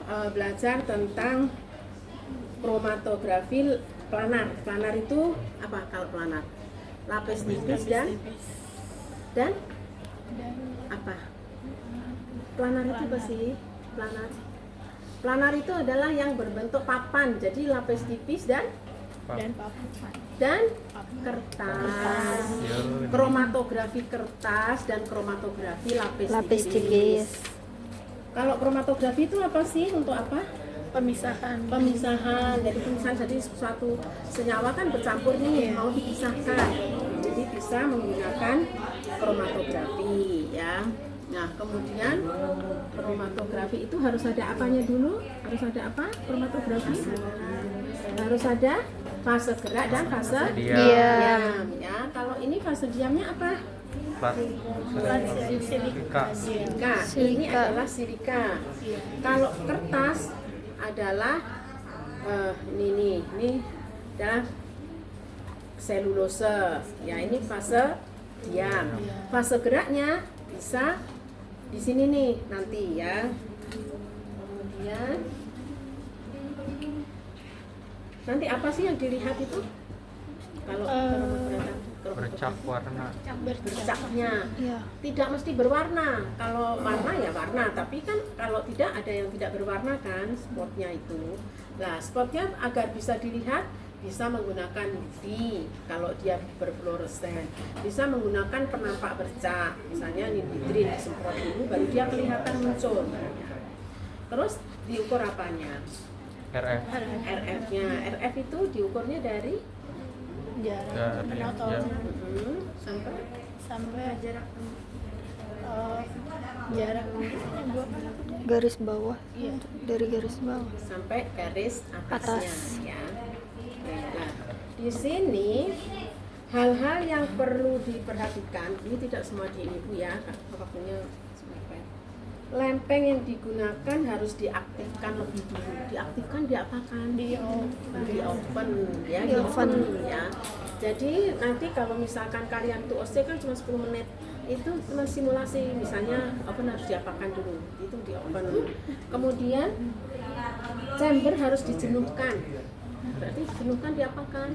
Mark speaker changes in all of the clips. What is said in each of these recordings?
Speaker 1: belajar tentang kromatografi planar. Planar itu apa kalau planar? Lapis tipis dan apa? Planar itu apa sih? Planar itu adalah yang berbentuk papan. Jadi lapis tipis dan kertas. Kromatografi kertas dan kromatografi lapis tipis. Kalau kromatografi itu apa sih? Untuk apa?
Speaker 2: Pemisahan.
Speaker 1: Jadi pemisahan, jadi suatu senyawa kan bercampur nih, mau dipisahkan. Jadi bisa menggunakan kromatografi ya. Nah, kemudian kromatografi itu harus ada apanya dulu? Harus ada apa? Kromatografi harus ada fase gerak dan fase diam. Ya, kalau ini fase diamnya apa? Silika. Ini adalah silika. Kalau kertas adalah ini adalah selulose. Ya, ini fase diam. Fase geraknya bisa di sini nih nanti ya. Kemudian nanti apa sih yang dilihat itu? Kalau
Speaker 3: bercak warna.
Speaker 1: Bercaknya tidak mesti berwarna. Kalau warna ya warna, tapi kan kalau tidak ada yang tidak berwarna kan spotnya itu. Nah, spotnya agar bisa dilihat bisa menggunakan UV kalau dia berfluoresen, bisa menggunakan penampak bercak, misalnya nitrit disemprot dulu baru dia kelihatan muncul. Terus diukur apanya? RF-nya. RF itu diukurnya dari
Speaker 2: Jarak penonton
Speaker 1: sampai
Speaker 2: jarak jarak
Speaker 4: garis bawah, dari garis bawah
Speaker 1: sampai garis atasnya
Speaker 4: atas.
Speaker 1: ya. Nah, di sini hal-hal yang perlu diperhatikan, ini tidak semua di ibu ya, waktunya sampai. Lempeng yang digunakan harus diaktifkan lebih dulu. Diaktifkan diapakan? Di oven ya, di oven ya. Jadi nanti kalau misalkan kalian tuh OC kan cuma 10 menit, itu cuma simulasi, misalnya oven harus diapakan dulu, itu di oven. Kemudian chamber harus dijenuhkan. Berarti jenuhkan diapakan?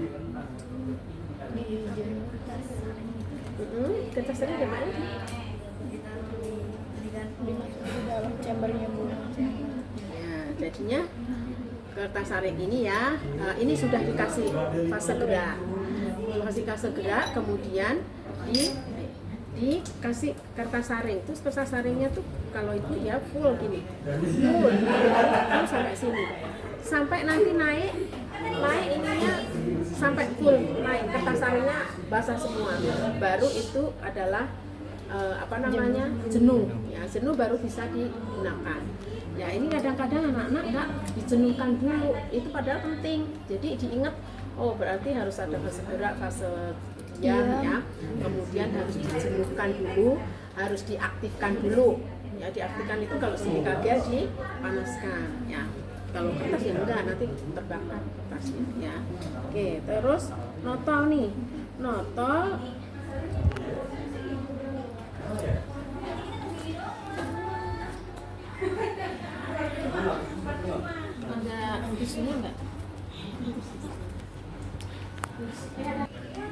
Speaker 1: Kertas tadi di mana?
Speaker 2: di dalam chambernya Bu.
Speaker 1: Ya, jadinya kertas saring ini ya, ini sudah dikasih fase gerak. Dikasih fase gerak, kemudian dikasih kertas saring. Terus kertas saringnya tuh kalau itu ya full gini. Full sampai sini. Sampai nanti naik ininya sampai full naik, kertas saringnya basah semua. Baru itu adalah jenuh ya, jenuh baru bisa digunakan ya. Ini kadang-kadang anak-anak nggak dijenuhkan dulu, itu padahal penting. Jadi diingat, oh berarti harus ada fase gerak, fase diam ya, kemudian harus dijenuhkan dulu, harus diaktifkan dulu ya. Diaktifkan itu kalau silika gel dipanaskan ya, kalau kertas ya enggak, nanti terbakar kertasnya ya. Oke, terus notol nih, notol ada isunya enggak?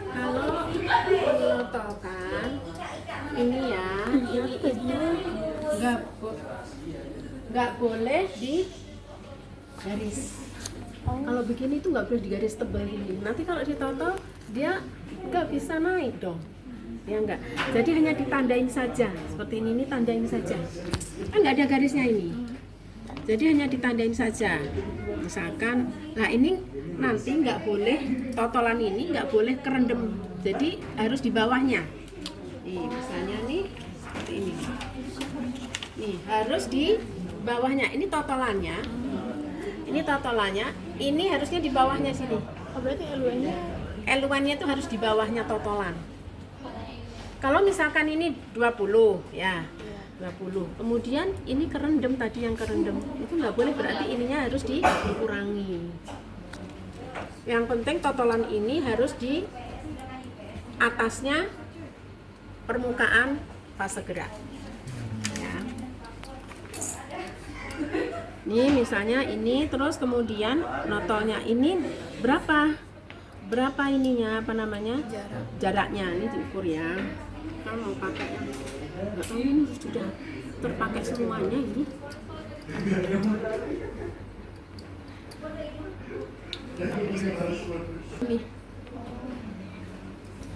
Speaker 1: Kalau menotolkan ini ya, ini itu nggak boleh di garis. Kalau begini itu nggak boleh di garis tebal ini. Nanti kalau ditotol dia nggak bisa naik dong. Ya enggak. Jadi hanya ditandain saja. Seperti ini tandain saja. Kan nggak ada garisnya ini. Jadi hanya ditandain saja. Misalkan, nah ini nanti nggak boleh, totolan ini nggak boleh kerendam. Jadi harus di bawahnya. Nih, misalnya nih seperti ini. Nih, harus di bawahnya. Ini totolannya. Ini totolannya. Ini harusnya di bawahnya sini.
Speaker 2: Oh, berarti
Speaker 1: L1-nya itu harus di bawahnya totolan. Kalau misalkan ini 20 ya, 20. Kemudian ini kerendam, tadi yang kerendam itu nggak boleh, berarti ininya harus dikurangi. Yang penting totolan ini harus di atasnya permukaan fase gerak ya. Nih misalnya ini, terus kemudian notolnya ini berapa ininya, apa namanya, jaraknya ini diukur ya. Kalau mau pakai yang nggak tahu ini sudah terpakai semuanya ini. Nih.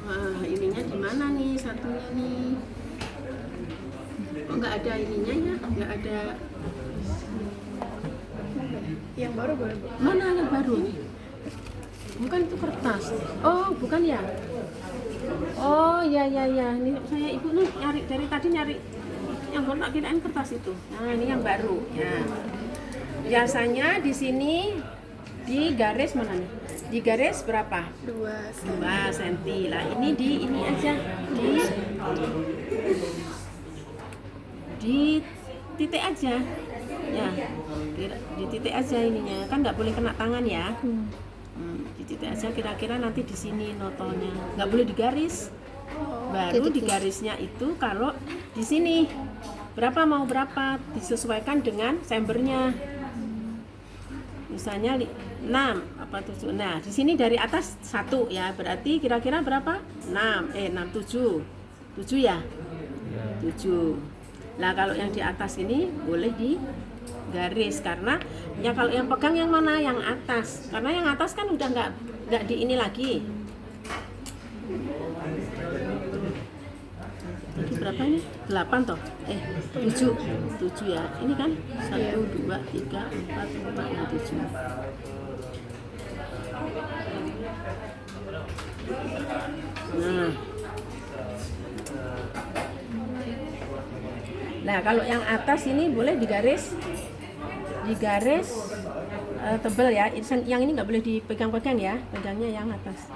Speaker 1: Wah, ininya di mana nih satunya nih? Kok nggak ada ininya ya? Nggak ada.
Speaker 2: Yang baru boleh Bu.
Speaker 1: Mana yang baru? Bukan itu kertas. Oh, bukan ya? Oh, ya. Ini saya ibu nih nyari dari tadi nyari yang baru, tak kirain kertas itu. Nah, ini yang baru. Ya. Biasanya di sini di garis mana nih? Di garis berapa?
Speaker 2: 2
Speaker 1: 2 cm. Lah ini di ini aja di titik aja. Ya. Di titik aja ininya. Kan nggak boleh kena tangan ya. Di titik aja kira-kira nanti di sini notolnya. Nggak boleh digaris. Baru di garisnya itu kalau di sini berapa mau berapa disesuaikan dengan sembernya. Misalnya 6 apa 7. Nah, di sini dari atas 1 ya. Berarti kira-kira berapa? 7 ya? 7. Nah, kalau yang di atas ini boleh di garis karena ya kalau yang pegang yang mana? Yang atas. Karena yang atas kan udah nggak di ini lagi. Ini berapa ini? 8 toh? 7 ya. Ini kan 1, 2, 3, 4, 5, 7. Nah, kalau yang atas ini boleh digaris tebal ya. Yang ini nggak boleh dipegang-pegang ya. Pegangnya yang atas.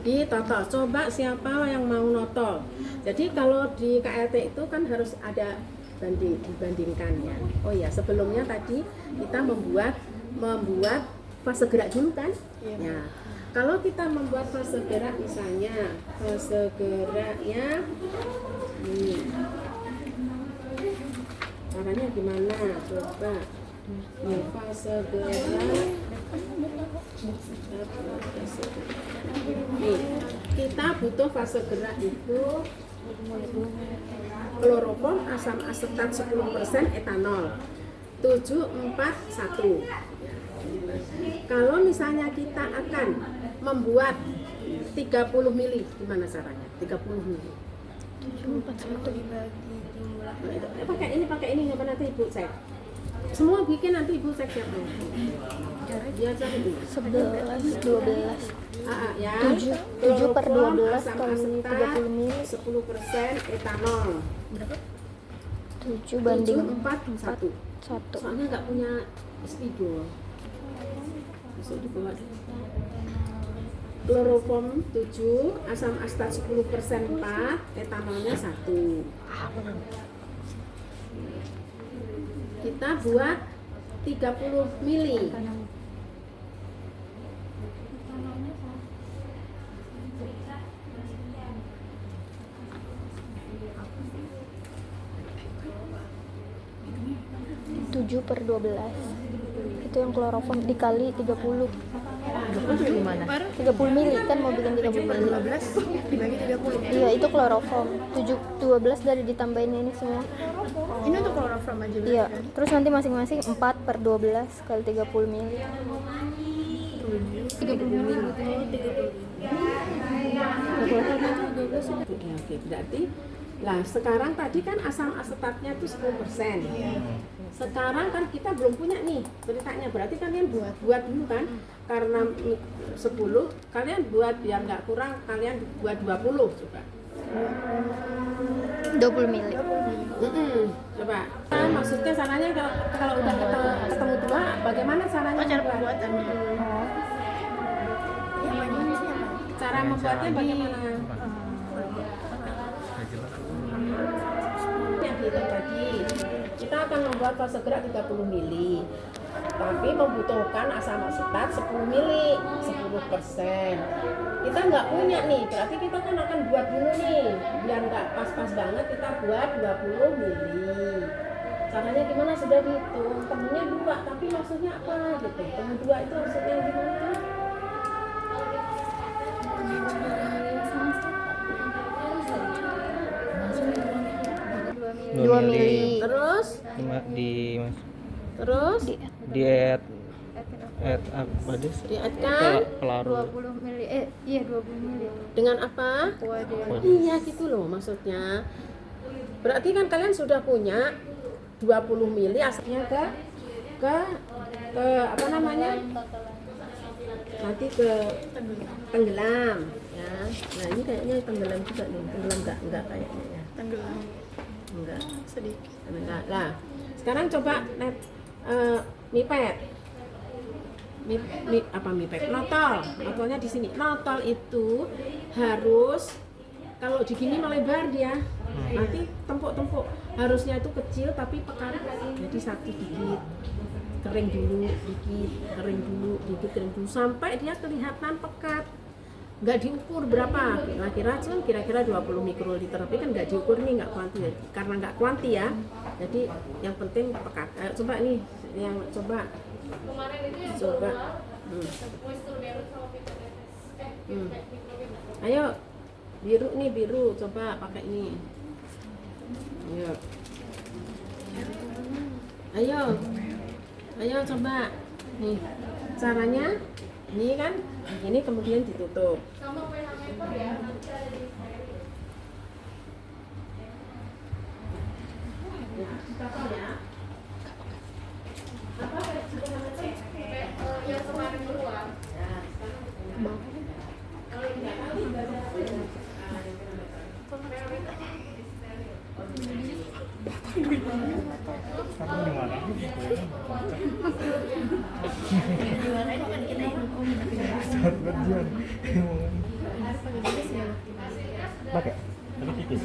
Speaker 1: Di total, coba siapa yang mau notol. Jadi kalau di KLT itu kan harus ada dibandingkan ya. Oh ya, sebelumnya tadi kita membuat fase gerak dulu kan? Ya. Kalau kita membuat fase gerak misalnya fase geraknya ini. Caranya gimana? Coba. Nih, fase gerak. Nih, kita butuh fase gerak itu kloroform, asam asetat 10%, etanol 741. Kalau misalnya kita akan membuat 30 mili, gimana caranya? 30 mili.
Speaker 2: 741 dibagi jumlah.
Speaker 1: Pakai ini nggak nanti ibu cek. Semua bikin nanti ibu cek siapa? Dia cari dulu.
Speaker 4: 11, 12.
Speaker 1: Ya.
Speaker 4: 7 per 12 kali 30 mili.
Speaker 1: 10% etanol.
Speaker 2: Berapa?
Speaker 4: 7 banding
Speaker 1: 4,
Speaker 4: 1.
Speaker 1: Soalnya nggak punya spidol. Bisa dibawa. Kloroform 7, asam asetat 10% 4, etanolnya 1. Kita buat 30 mili.
Speaker 4: Tujuh per 12 itu yang kloroform dikali 30. 30 mili kan mau bikin 30 mili.
Speaker 2: 12 dibagi 30.
Speaker 4: Iya, itu kloroform. 12 dari ditambahin ini semua.
Speaker 2: Ini untuk kloroform aja berarti
Speaker 4: Iya,
Speaker 2: kan?
Speaker 4: terus nanti masing-masing 4 per 12 kali 30 mili.
Speaker 1: 30 mili. Oke, berarti lah sekarang tadi kan asam asetatnya itu 10%. Sekarang kan kita belum punya nih ceritanya, berarti kalian buat dulu kan, karena 10 kalian buat biar nggak kurang, kalian buat 20 coba.
Speaker 4: 20 mili.
Speaker 1: Coba. Maksudnya caranya kalau udah ketemu dua, bagaimana caranya?
Speaker 2: Cara
Speaker 1: membuat?
Speaker 2: pembuatannya. Yang bagian sih apa?
Speaker 1: Cara membuatnya bagaimana? Yang kita tadi, kita akan membuat fase gerak 30 mili. tapi membutuhkan asam asetat 10 mili, 10%. Kita nggak punya nih, berarti kita kan akan buat dulu nih, biar nggak pas-pas banget kita buat 20 mili. Caranya gimana sudah dihitung, temunya 2, tapi maksudnya apa gitu? Temu 2 itu maksudnya gimana kan?
Speaker 4: Dua mili.
Speaker 1: Terus, terus
Speaker 3: diet apa deh?
Speaker 1: dietkan
Speaker 3: Pelaru
Speaker 4: 20 mili. Iya 20 mili.
Speaker 1: dengan apa?
Speaker 4: Waduh.
Speaker 1: Iya gitu loh maksudnya. Berarti kan kalian sudah punya 20 mili asalnya ke apa namanya? Nanti ke tenggelam ya. Nah, ini kayaknya tenggelam juga nih. Tenggelam enggak kayaknya ya.
Speaker 2: Tenggelam
Speaker 1: Enggak.
Speaker 2: sedikit.
Speaker 1: Enggak. Lah, sekarang coba mipet. Apa mipet? Notol. Notolnya di sini. Notol itu harus kalau digini melebar dia. Nanti tempuk-tempuk. Harusnya itu kecil tapi pekat. Jadi satu dikit. Kering dulu dikit, kering dulu dikit, kering dulu sampai dia kelihatan pekat. Nggak diukur berapa, kira-kira 20 mikroliter, tapi kan nggak diukur nih, nggak kuanti, karena nggak kuanti ya. Jadi yang penting pekat. Coba nih, yang coba. Ayo, biru nih biru, coba pakai ini. Ayo coba. Nih, caranya ini kan, ini kemudian ditutup.
Speaker 3: pakai tapi tipis.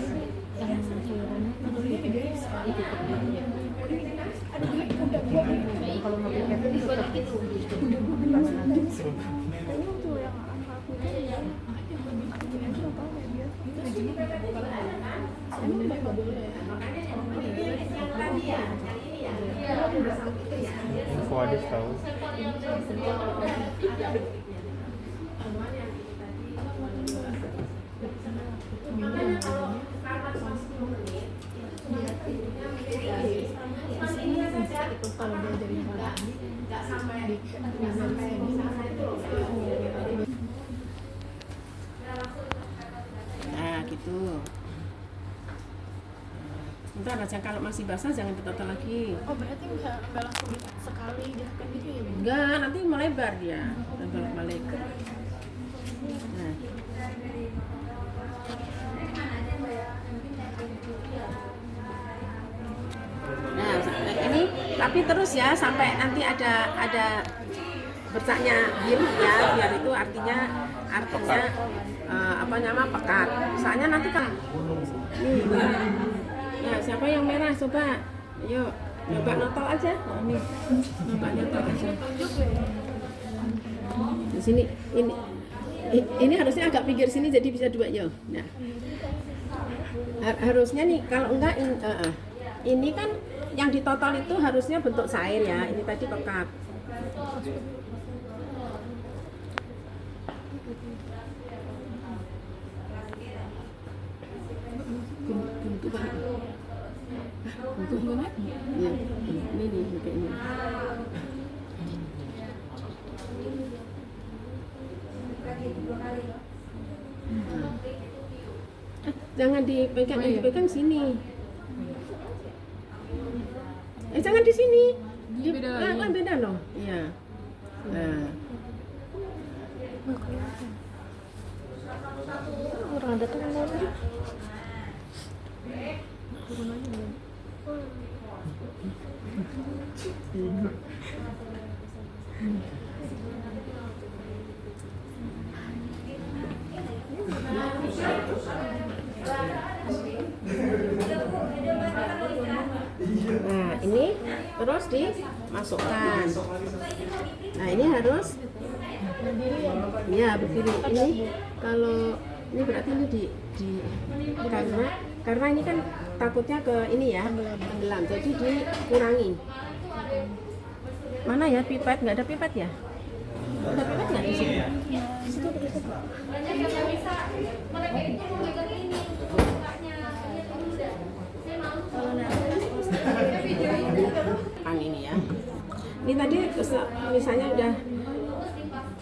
Speaker 3: Info Adis tahu.
Speaker 2: Kalau dia dari pagi nggak sampai di
Speaker 1: Nah gitu. Bentar aja, kalau masih basah jangan ditotal lagi.
Speaker 2: Oh berarti nggak langsung sekali diakan gitu ya Bu?
Speaker 1: Enggak, nanti melebar dia dan balik-balik. Nah. Nah, ini tapi terus ya sampai nanti ada bercaknya biru ya, biar itu artinya apa nama pekat. Soalnya nanti kan nih. Nah, siapa yang merah coba? Ayo, coba notol aja. Nah, nih. Coba notol aja. Di sini ini harusnya agak pinggir sini jadi bisa 2 yo. Nah. Harusnya nih kalau enggak ini kan yang ditotal itu harusnya bentuk cair ya. Ini tadi pekat. Bentuk mana? Ya, ini nih kayak ini. Jangan dipegang, yang dipegang sini. Jangan di sini. Beda lagi. Beda loh. Iya. Nah.
Speaker 4: Orang ada tuh lagi.
Speaker 1: Nah, ini terus dimasukkan. Nah ini harus ya berdiri. Ini kalau ini berarti ini di karena ini kan takutnya ke ini ya tenggelam, jadi dikurangi. Mana ya pipet? Nggak ada pipet ya? Ada pipet nggak di sini? Di situ pipet. Kan ini ya. Ini tadi misalnya udah,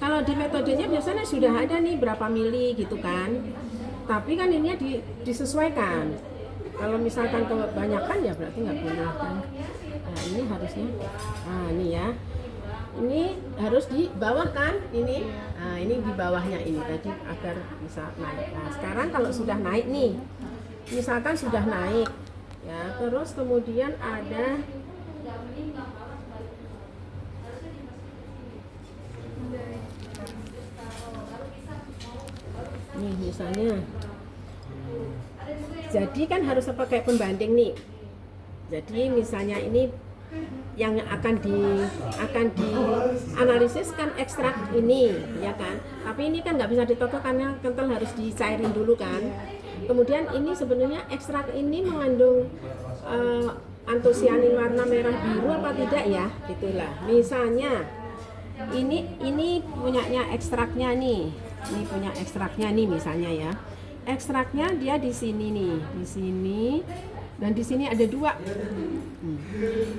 Speaker 1: kalau di metodenya biasanya sudah ada nih berapa mili gitu kan. Tapi kan ininya disesuaikan. Kalau misalkan kebanyakan ya berarti nggak boleh kan. Nah ini harusnya, nah ini ya. Ini harus di bawah kan ini. Nah ini di bawahnya ini tadi agar bisa naik. Nah sekarang kalau sudah naik nih, misalkan sudah naik ya, terus kemudian ada nih misalnya, jadi kan harus pakai pembanding nih. Jadi misalnya ini yang akan dianalisis kan ekstrak ini ya kan, tapi ini kan nggak bisa ditotok karena kental, harus dicairin dulu kan. Kemudian ini sebenarnya ekstrak ini mengandung antosianin warna merah biru apa tidak ya, gitulah. Misalnya ini punyanya ekstraknya nih, ini punya ekstraknya nih misalnya ya. Ekstraknya dia di sini nih, di sini dan di sini ada 2.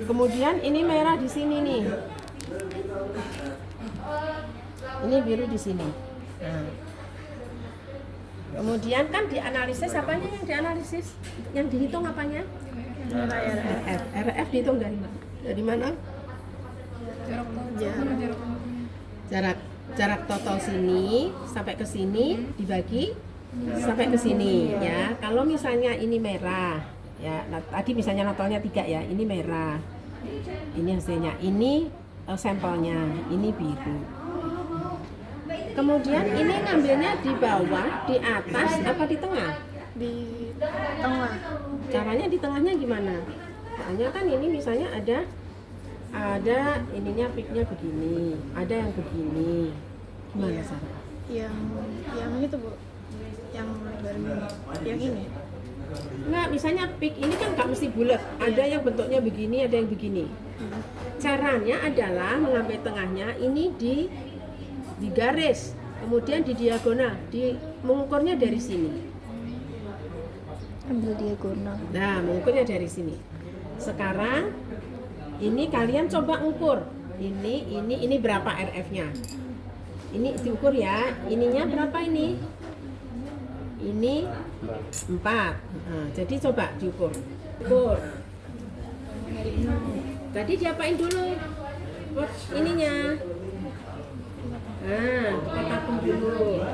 Speaker 1: Kemudian ini merah di sini nih. Ini biru di sini. Nah. Kemudian kan dianalisis apanya yang dianalisis? Yang dihitung apanya? RF. RF dihitung dari mana? Dari mana? Jarak total sini sampai ke sini dibagi sampai ke sini ya. Kalau misalnya ini merah ya, tadi misalnya notolnya 3 ya, ini merah. Ini hasilnya, ini sampelnya, ini biru. Kemudian ini ngambilnya di bawah, di atas, apa di tengah?
Speaker 4: Di tengah.
Speaker 1: Caranya di tengahnya gimana? Soalnya kan ini misalnya ada ininya peaknya begini, ada yang begini. Gimana cara?
Speaker 4: Yang itu Bu, yang ini.
Speaker 1: Enggak, misalnya peak ini kan nggak mesti bulat, ada yang bentuknya begini, ada yang begini. Caranya adalah mengambil tengahnya, ini di garis, kemudian di diagonal, mengukurnya dari sini.
Speaker 4: Ambil diagonal.
Speaker 1: Nah, mengukurnya dari sini. Sekarang ini kalian coba ukur. Ini berapa RF-nya? Ini diukur ya. Ininya berapa ini? Ini 4. Nah, jadi coba diukur. Ukur. Tadi diapain dulu? Ininya. Nah, kita tampung dulu.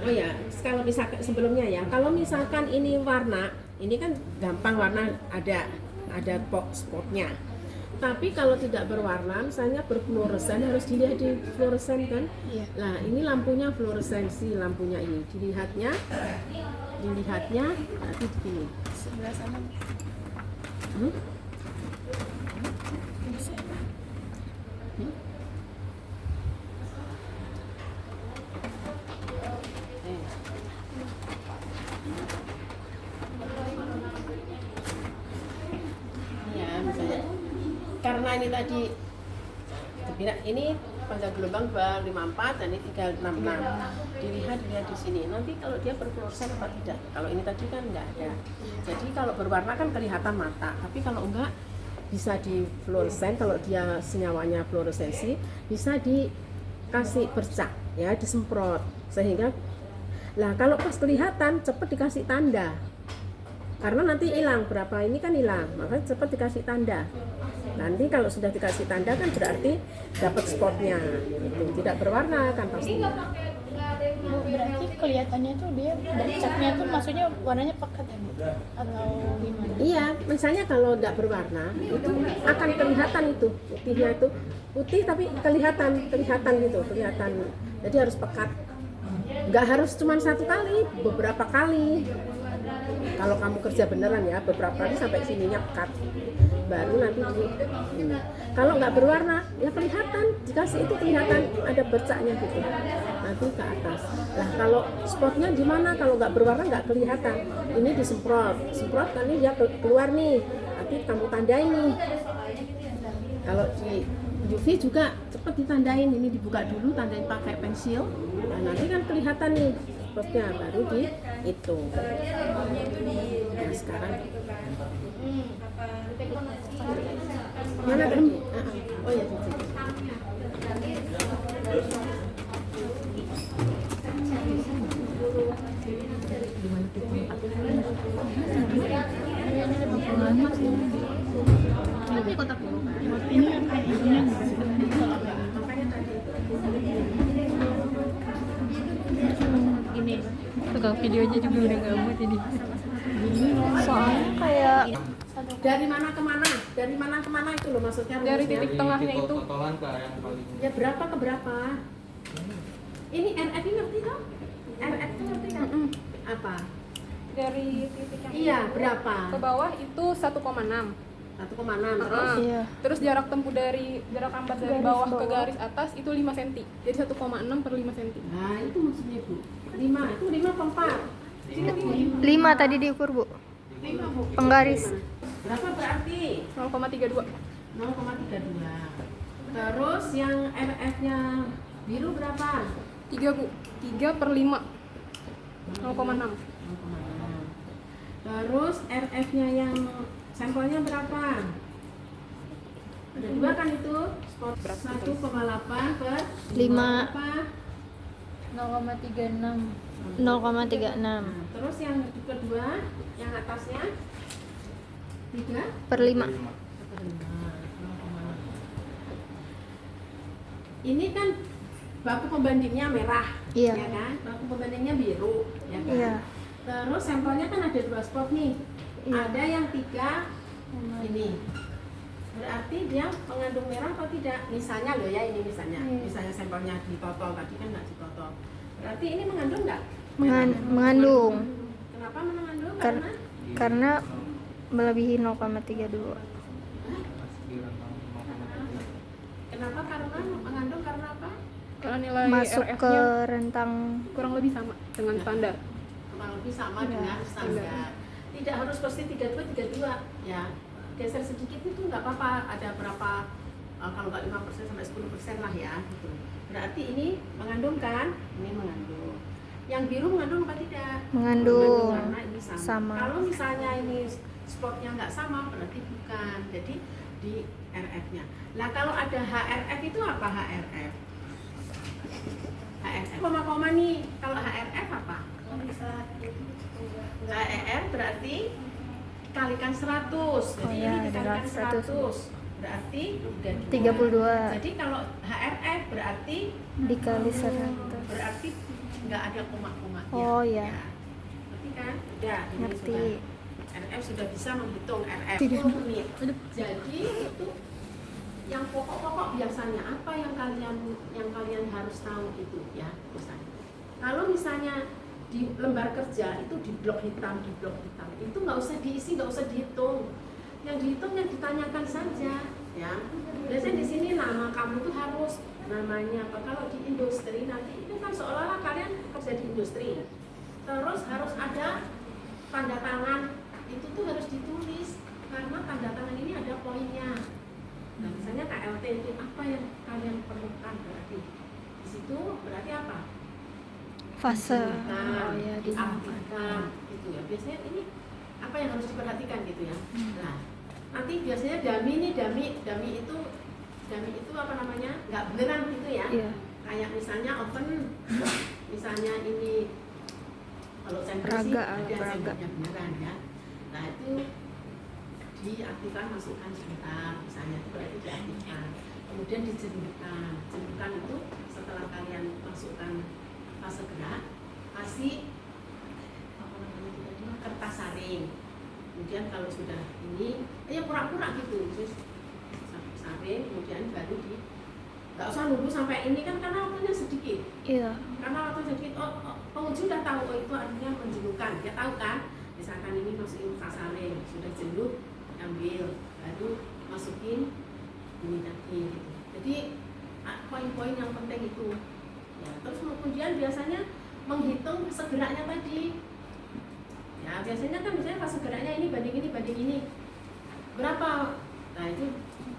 Speaker 1: Oh ya, kalau misalkan sebelumnya ya, kalau misalkan ini warna, ini kan gampang warna ada spotnya. Tapi kalau tidak berwarna, misalnya berfluoresen, harus dilihat di fluoresen kan?
Speaker 4: Iya.
Speaker 1: Nah, ini lampunya fluoresensi, lampunya ini. Dilihatnya nanti begini.
Speaker 4: Sebelah sana.
Speaker 1: Ya, misalnya karena ini tadi ini panjang gelombang 254 dan ini 366. Dilihat di sini. Nanti kalau dia berfluoresen apa tidak? Kalau ini tadi kan enggak ada. Jadi kalau berwarna kan kelihatan mata, tapi kalau enggak bisa di fluoresen. Kalau dia senyawanya fluoresensi bisa dikasih bercak ya, disemprot sehingga kalau pas kelihatan cepat dikasih tanda. Karena nanti hilang berapa ini kan hilang, maka cepat dikasih tanda. Nanti kalau sudah dikasih tanda kan berarti dapat spotnya, itu tidak berwarna kan pasti.
Speaker 4: Bu, berarti kelihatannya tuh dia bercaknya tuh maksudnya warnanya pekat ya Bu? Atau gimana?
Speaker 1: Iya, misalnya kalau tidak berwarna itu akan kelihatan itu putihnya itu putih tapi kelihatan gitu, kelihatan. Jadi harus pekat. nggak harus cuma satu kali, beberapa kali. Kalau kamu kerja beneran ya, beberapa kali sampai sininya pekat, baru nanti di ini. Kalau nggak berwarna, ya kelihatan, dikasih itu kelihatan ada bercaknya gitu, nanti ke atas. Nah kalau spotnya di mana? Kalau nggak berwarna nggak kelihatan. Ini disemprot, semprot kan ini dia keluar nih, nanti kamu tandain nih. Kalau di UV juga cepet ditandain, ini dibuka dulu, tandain pakai pensil. Nah nanti kan kelihatan nih spotnya, baru di itu. Nah sekarang mana kan? Oh ya. Tapi kotak dulu.
Speaker 4: Ini kan isinya
Speaker 1: Ini
Speaker 2: Tukang videonya juga udah nggak mood ini.
Speaker 5: Soalnya kayak
Speaker 1: dari mana ke mana? Dari mana ke mana itu loh maksudnya?
Speaker 2: Dari
Speaker 1: rumusnya?
Speaker 2: titik tengahnya itu.
Speaker 3: totalan ke yang paling
Speaker 1: Ya berapa ke berapa? Ini RF ini ngerti kan? RF itu ngerti kan? Apa?
Speaker 2: Dari titik yang
Speaker 1: Iya,
Speaker 2: itu
Speaker 1: berapa?
Speaker 2: ke bawah itu 1,6.
Speaker 1: 1,6 terus.
Speaker 5: iya.
Speaker 2: Terus jarak tempuh dari jarak ampas dari
Speaker 5: Garis
Speaker 2: bawah ke
Speaker 5: bawah.
Speaker 2: garis atas itu 5 cm. Jadi 1,6 per 5 cm.
Speaker 1: Nah itu maksudnya Bu. 5, itu 5 apa 4?
Speaker 5: 5 tadi diukur, Bu.
Speaker 1: 5 Bu.
Speaker 5: Penggaris.
Speaker 1: Berapa berarti?
Speaker 2: 0,32.
Speaker 1: 0,32. Terus yang RF-nya biru berapa?
Speaker 2: 3 Bu. 3 per 5. 0,6.
Speaker 1: 0,6. Terus RF-nya yang sampelnya berapa? Ada 2 kan itu? Spot 1,8 per
Speaker 5: 5.
Speaker 1: berapa?
Speaker 5: 0,36.
Speaker 1: Nah, terus yang kedua, yang atasnya 3
Speaker 5: per 5.
Speaker 1: Ini kan baku pembandingnya merah,
Speaker 5: Iya.
Speaker 1: ya kan? Baku pembandingnya biru, ya kan?
Speaker 5: Iya.
Speaker 1: Terus sampelnya kan ada 2 spot nih.
Speaker 5: Iya.
Speaker 1: Ada yang 3 ini. Berarti dia mengandung merah atau tidak? Misalnya loh ya, ini misalnya.
Speaker 5: Iya.
Speaker 1: Misalnya sampelnya ditotol, tadi kan nggak ditotol. Berarti ini mengandung nggak?
Speaker 5: Mengandung.
Speaker 1: Kenapa mengandung?
Speaker 5: Kar- karena melebihi 0,32.
Speaker 1: Kenapa? Karena mengandung karena apa?
Speaker 2: Karena nilai
Speaker 5: Masuk ke
Speaker 2: RF-nya
Speaker 5: rentang
Speaker 2: kurang lebih sama dengan standar.
Speaker 1: Kurang lebih sama
Speaker 5: Iya.
Speaker 1: dengan standar. Tidak harus pasti 32, ya. Geser sedikit itu nggak apa-apa. Ada berapa? Kalau nggak 5% sampai 10% lah ya. Gitu. Berarti ini mengandung kan? Ini mengandung. Yang biru mengandung apa tidak?
Speaker 5: Mengandung.
Speaker 1: Karena ini sama.
Speaker 5: Sama.
Speaker 1: Kalau misalnya ini spotnya nggak sama, berarti bukan. Jadi di RF-nya. Nah kalau ada HRF itu apa HRF? HRF koma-koma nih. Kalau HRF apa? HRF berarti kalikan 100. Jadi
Speaker 5: iya,
Speaker 1: ini dikalikan
Speaker 5: 100.
Speaker 1: 100. Berarti
Speaker 5: 32
Speaker 1: Jadi kalau HRF berarti
Speaker 5: dikali 100.
Speaker 1: berarti nggak ada koma-komanya.
Speaker 5: Oh, iya.
Speaker 1: Ya. Ngerti kan? Udah, ini
Speaker 5: Ngerti.
Speaker 1: sudah. RF sudah bisa menghitung RF.
Speaker 5: Tidak.
Speaker 1: 10 menit. Jadi itu yang pokok-pokok biasanya apa yang kalian harus tahu itu ya misalnya. Kalau misalnya di lembar kerja itu di blok hitam itu nggak usah diisi, nggak usah dihitung. Yang dihitung yang ditanyakan saja ya. Biasanya di sini nama kamu tuh harus namanya apa. Kalau di industri nanti itu kan seolah-olah kalian kerja di industri. Terus harus ada tanda tangan, itu tuh harus ditulis karena tanda tangan ini ada poinnya. Nah, misalnya KLT itu apa yang kalian perlukan berarti di situ berarti apa?
Speaker 5: Fase.
Speaker 1: Diaktifkan,
Speaker 5: Oh ya,
Speaker 1: diaktifkan gitu ya. Biasanya ini apa yang harus diperhatikan gitu ya. Nah, nanti biasanya dami itu apa namanya? Nggak beneran gitu ya.
Speaker 5: Iya.
Speaker 1: Kayak misalnya oven, misalnya ini kalau sensor sih
Speaker 5: Peraga,
Speaker 1: ada
Speaker 5: peraga.
Speaker 1: sensornya beneran ya. Nah itu diaktifkan, masukkan sebentar, misalnya itu berarti diaktifkan. Kemudian dijendukan. Jendukan itu setelah kalian masukkan fase gerak, kasih apa namanya itu tadi, kertas saring. Kemudian kalau sudah ini, ya pura-pura gitu, terus saring, kemudian baru nggak usah nunggu sampai ini kan karena waktunya sedikit.
Speaker 5: Iya.
Speaker 1: Karena waktu sedikit, penguji udah tahu, oh itu artinya menjenuhkan, dia tahu kan. Misalkan ini masukin vasalin, sudah jenuh, ambil, baru masukin ini tadi gitu. Jadi poin-poin yang penting itu ya. Terus kemudian biasanya menghitung segeraknya tadi ya, biasanya kan misalnya pas segeraknya ini banding ini berapa, nah itu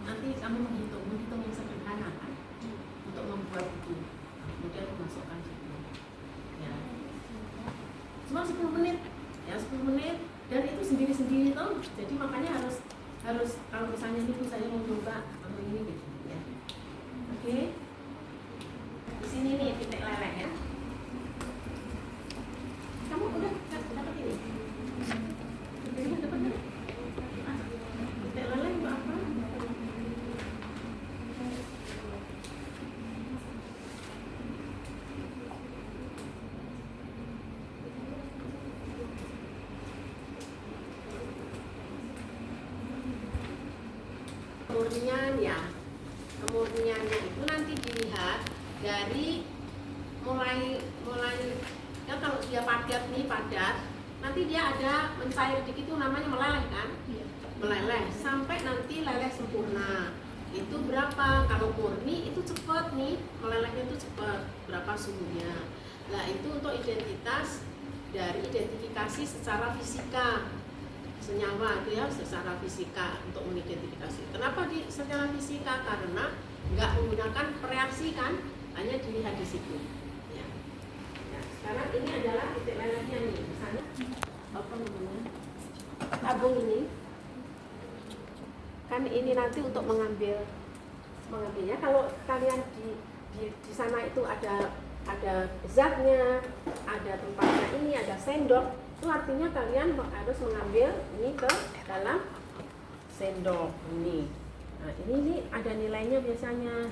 Speaker 1: nanti kamu menghitung yang sederhana kan untuk membuat itu, kemudian memasukkan situ ya. Cuma 10 menit ya, 10 menit, dan itu sendiri-sendiri tuh. Jadi makanya harus kalau misalnya ibu saya mau coba atau ini gitu ya. Oke. Di sini nih titik leleh ya. Kamu udah dapat ini? Ini dapat nih. Titik leleh itu apa? Kemurnian ya, kemurniannya itu nanti dilihat dari mulai ya, kalau dia padat nanti dia ada mencair dikit, itu namanya meleleh kan, meleleh sampai nanti leleh sempurna. Itu berapa? Kalau murni itu cepat nih, melelehnya itu cepat, berapa suhunya. Nah itu untuk identitas dari identifikasi secara fisika senyawa itu ya, secara fisika untuk mengidentifikasi. Kenapa secara fisika? Karena nggak menggunakan reaksi kan, hanya dilihat di situ. Ya. Ya, sekarang ini adalah titik lelehnya nih, misalnya apa namanya tabung ini, kan ini nanti untuk mengambilnya. Kalau kalian di sana itu ada zatnya, ada tempatnya ini, ada sendok. Itu artinya kalian harus mengambil ini ke dalam sendok ini. Nah ini ada nilainya biasanya.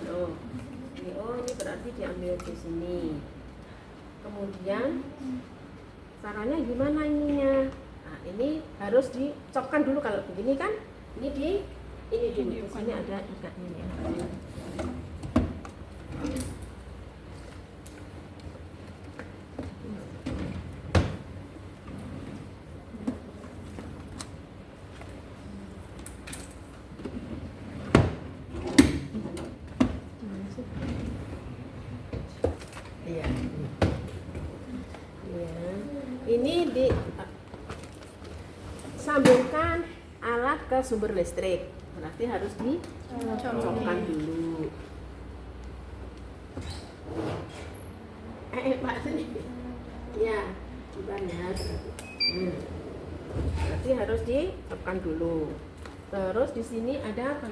Speaker 1: Ini berarti diambil di sini. Kemudian caranya gimana ininya? Nah ini harus dicopkan dulu. Kalau begini kan, ini dulu. Di sini ada ikatnya ya. Ini disambungkan alat ke sumber listrik, berarti harus dicocokkan dulu. Pak sini. Ya, bukan ya. Berarti harus dicocokkan dulu. Terus di sini ada apa?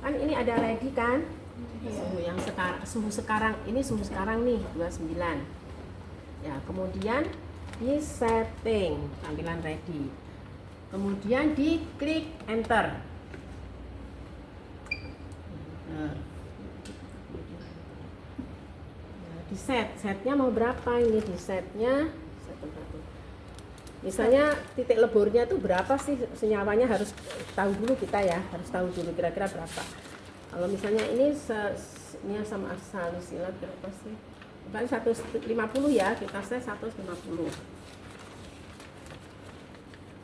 Speaker 1: Kan ini ada ready kan? Suhu sekarang ini suhu sekarang nih 29. Ya, kemudian di setting tampilan ready. Kemudian di klik enter. Di setnya mau berapa ini? Di setnya misalnya titik leburnya itu berapa sih senyawanya, harus tahu dulu kita ya, harus tahu dulu kira-kira berapa. Kalau misalnya ini sama salisilat berapa sih? Bukan 150 ya, kita set 150.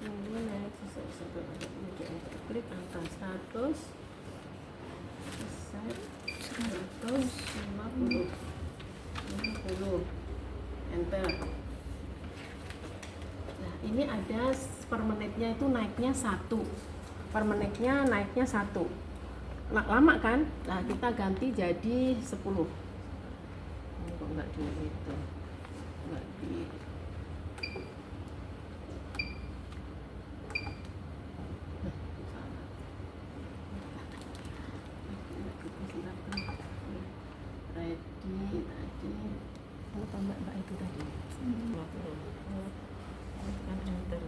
Speaker 1: Kemudian naik klik angka 100 set 150 enter. Nah ini ada per menitnya itu naiknya 1, per menitnya naiknya 1. Lama kan? Nah kita ganti jadi 10. Ini kok enggak di itu, enggak di ready tadi. Kalau tambah mbak itu tadi 20. Kan enter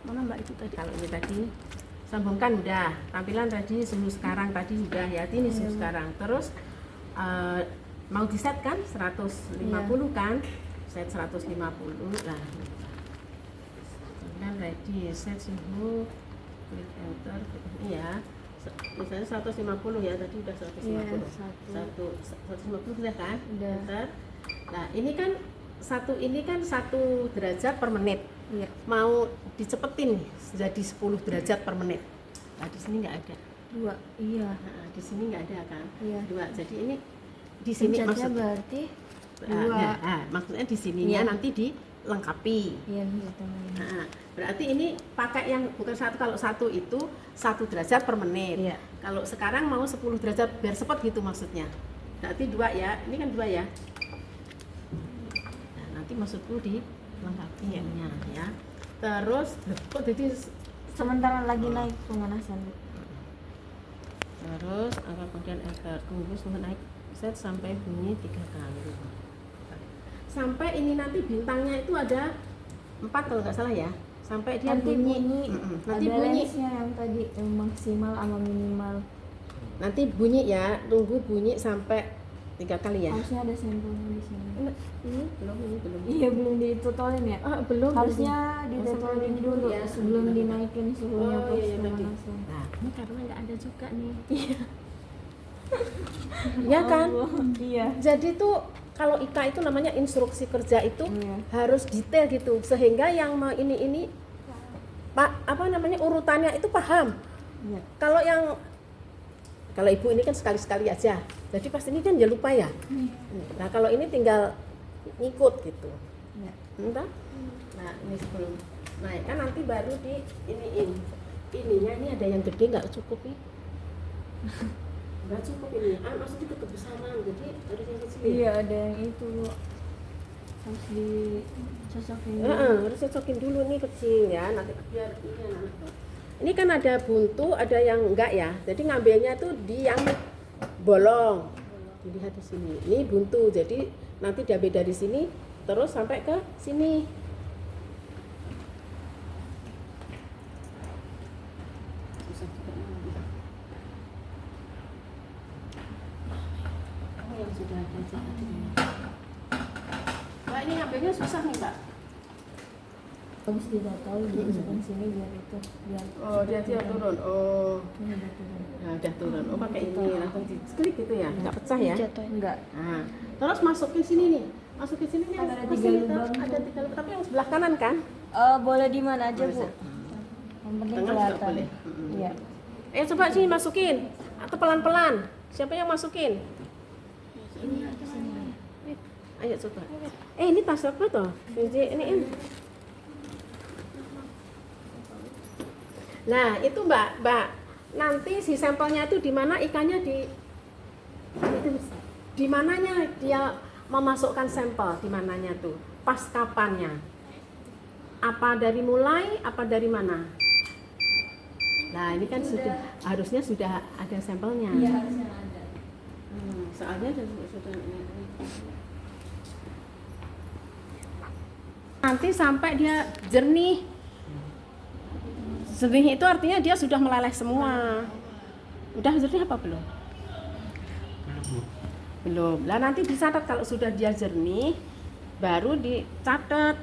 Speaker 1: mana mbak itu tadi? Kalau ini tadi sambungkan udah, tampilan tadi suhu sekarang tadi sudah ya, ini suhu sekarang. Terus mau di set kan 150 kan, set 150 lah. Tampilan ready, set suhu klik enter. Iya. Misalnya 150 ya, tadi udah 150.
Speaker 5: Iya,
Speaker 1: 150 sudah kan?
Speaker 5: Udah.
Speaker 1: Enter. Nah, ini kan satu derajat per menit.
Speaker 5: Iya.
Speaker 1: Mau dicepetin nih, jadi 10 derajat per menit. Nah, di sini nggak ada.
Speaker 5: 2. Iya.
Speaker 1: Nah, di sini nggak ada kan?
Speaker 5: Iya.
Speaker 1: 2. Jadi ini di sini
Speaker 5: Pencetnya
Speaker 1: maksud
Speaker 5: berarti 2.
Speaker 1: maksudnya di sininya
Speaker 5: Iya.
Speaker 1: nanti dilengkapi.
Speaker 5: Iya, bisa.
Speaker 1: Nah, berarti ini pakai yang bukan satu, kalau satu itu 1 derajat per menit.
Speaker 5: Iya.
Speaker 1: Kalau sekarang mau 10 derajat biar cepet gitu maksudnya. Berarti 2 ya, ini kan 2 ya. Nah, nanti maksudku dilengkapi ininya ya. Terus, loh, kok jadi
Speaker 5: Sementara lagi naik pemanasan.
Speaker 1: terus angka kemudian enter, tunggu sampai naik set sampai bunyi 3 kali. Sampai ini nanti bintangnya itu ada 4 kalau nggak salah ya. Sampai dia
Speaker 5: Nanti bunyi,
Speaker 1: nanti
Speaker 5: ada
Speaker 1: bunyi.
Speaker 5: range-nya yang tadi yang maksimal sama minimal.
Speaker 1: Nanti bunyi ya, tunggu bunyi sampai 3 kali ya.
Speaker 5: Harusnya ada sampelnya di sini.
Speaker 1: Ini belum.
Speaker 5: Iya, belum ditotolin ya.
Speaker 1: Belum.
Speaker 5: Harusnya ditotolin dulu
Speaker 1: ya
Speaker 5: sebelum dinaikin suhunya
Speaker 1: Oh
Speaker 5: pas
Speaker 1: iya, tadi.
Speaker 5: pemanasan.
Speaker 1: Nah, ini karena nggak ada juga nih. Iya kan?
Speaker 5: Iya.
Speaker 1: Jadi tuh kalau IKA itu namanya instruksi kerja itu
Speaker 5: Iya.
Speaker 1: harus detail gitu sehingga yang mau ini Pak apa namanya urutannya itu paham.
Speaker 5: Iya.
Speaker 1: Kalau ibu ini kan sekali-sekali aja. Jadi pasti ini kan dia lupa ya. Nah, kalau ini tinggal ngikut gitu.
Speaker 5: Iya.
Speaker 1: Entah? Nah, ini sebelum naik kan nanti baru di ininya ini ada yang gede nggak cukup nih. Nggak cukup ini. Maksudnya itu kebesaran. Jadi harus yang kecil.
Speaker 5: Iya, ada yang itu harus dicocokin.
Speaker 1: Harus cocokin dulu nih kecil ya. Nanti biar ini nanti. Ini kan ada buntu, ada yang enggak ya. Jadi ngambilnya tuh di yang bolong. Dilihat di sini. Ini buntu. Jadi nanti dia beda di sini terus sampai ke sini. Susah juga ini. Oh, yang sudah ada aja tadi. Mbak, ini ngambilnya susah nih, Mbak.
Speaker 5: Harus didatakan dimasukkan sini biar itu biar
Speaker 1: Oh, dia turun. Oh.
Speaker 5: ini udah turun.
Speaker 1: Nah, udah turun. Oh, pakai ini langsung diklik gitu ya. Enggak pecah ya.
Speaker 5: Enggak.
Speaker 1: Nah, terus masukin sini nih. Masukin sini nih.
Speaker 5: Kan ada
Speaker 1: masih
Speaker 5: 3
Speaker 1: itu,
Speaker 5: lubang.
Speaker 1: Ada 3 lubang, tapi yang sebelah kanan kan?
Speaker 5: Boleh di mana aja, Bu.
Speaker 1: Bisa.
Speaker 5: Yang penting
Speaker 1: Tengah juga
Speaker 5: kelihatan.
Speaker 1: boleh.
Speaker 5: Iya.
Speaker 1: Coba sini masukin. Atau pelan-pelan. Siapa yang masukin? Ayo coba. Ini tas apa toh? Ini. Nah, itu Mbak. Nanti si sampelnya itu di mana ikannya di mananya dia memasukkan sampel, di mananya tuh? Pas kapannya? Apa dari mulai, apa dari mana? Nah, ini kan harusnya sudah ada sampelnya.
Speaker 5: Iya, harusnya ada.
Speaker 1: Soalnya sudah nanti sampai dia jernih. Jernih itu artinya dia sudah meleleh semua. Udah jernih apa belum? Belum. Lah nanti dicatat kalau sudah dia jernih, baru dicatat.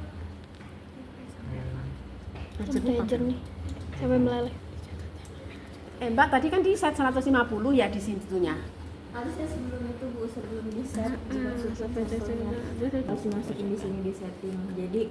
Speaker 5: Sampai jernih. Sampai meleleh.
Speaker 1: Mbak tadi kan di set 150 ya di situnya.
Speaker 5: Harusnya sebelum itu, Bu, sebelum di set harus dimasukin di sini di setting. Jadi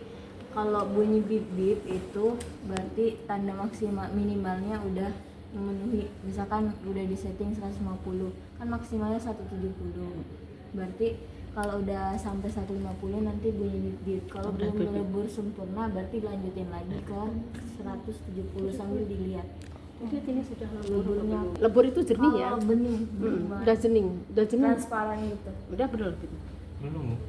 Speaker 5: kalau bunyi bip bip itu berarti tanda maksimal minimalnya udah memenuhi. Misalkan udah di setting 150, kan maksimalnya 170. Berarti kalau udah sampai 150 nanti bunyi bip bip. Kalau belum melebur sempurna berarti lanjutin lagi ke 170 sambil dilihat.
Speaker 1: Lihat ini sudah
Speaker 5: Leburnya.
Speaker 1: Lebur itu jernih ya?
Speaker 5: Bening,
Speaker 1: Udah jernih,
Speaker 5: transparan gitu.
Speaker 1: udah betul gitu.
Speaker 3: Belum.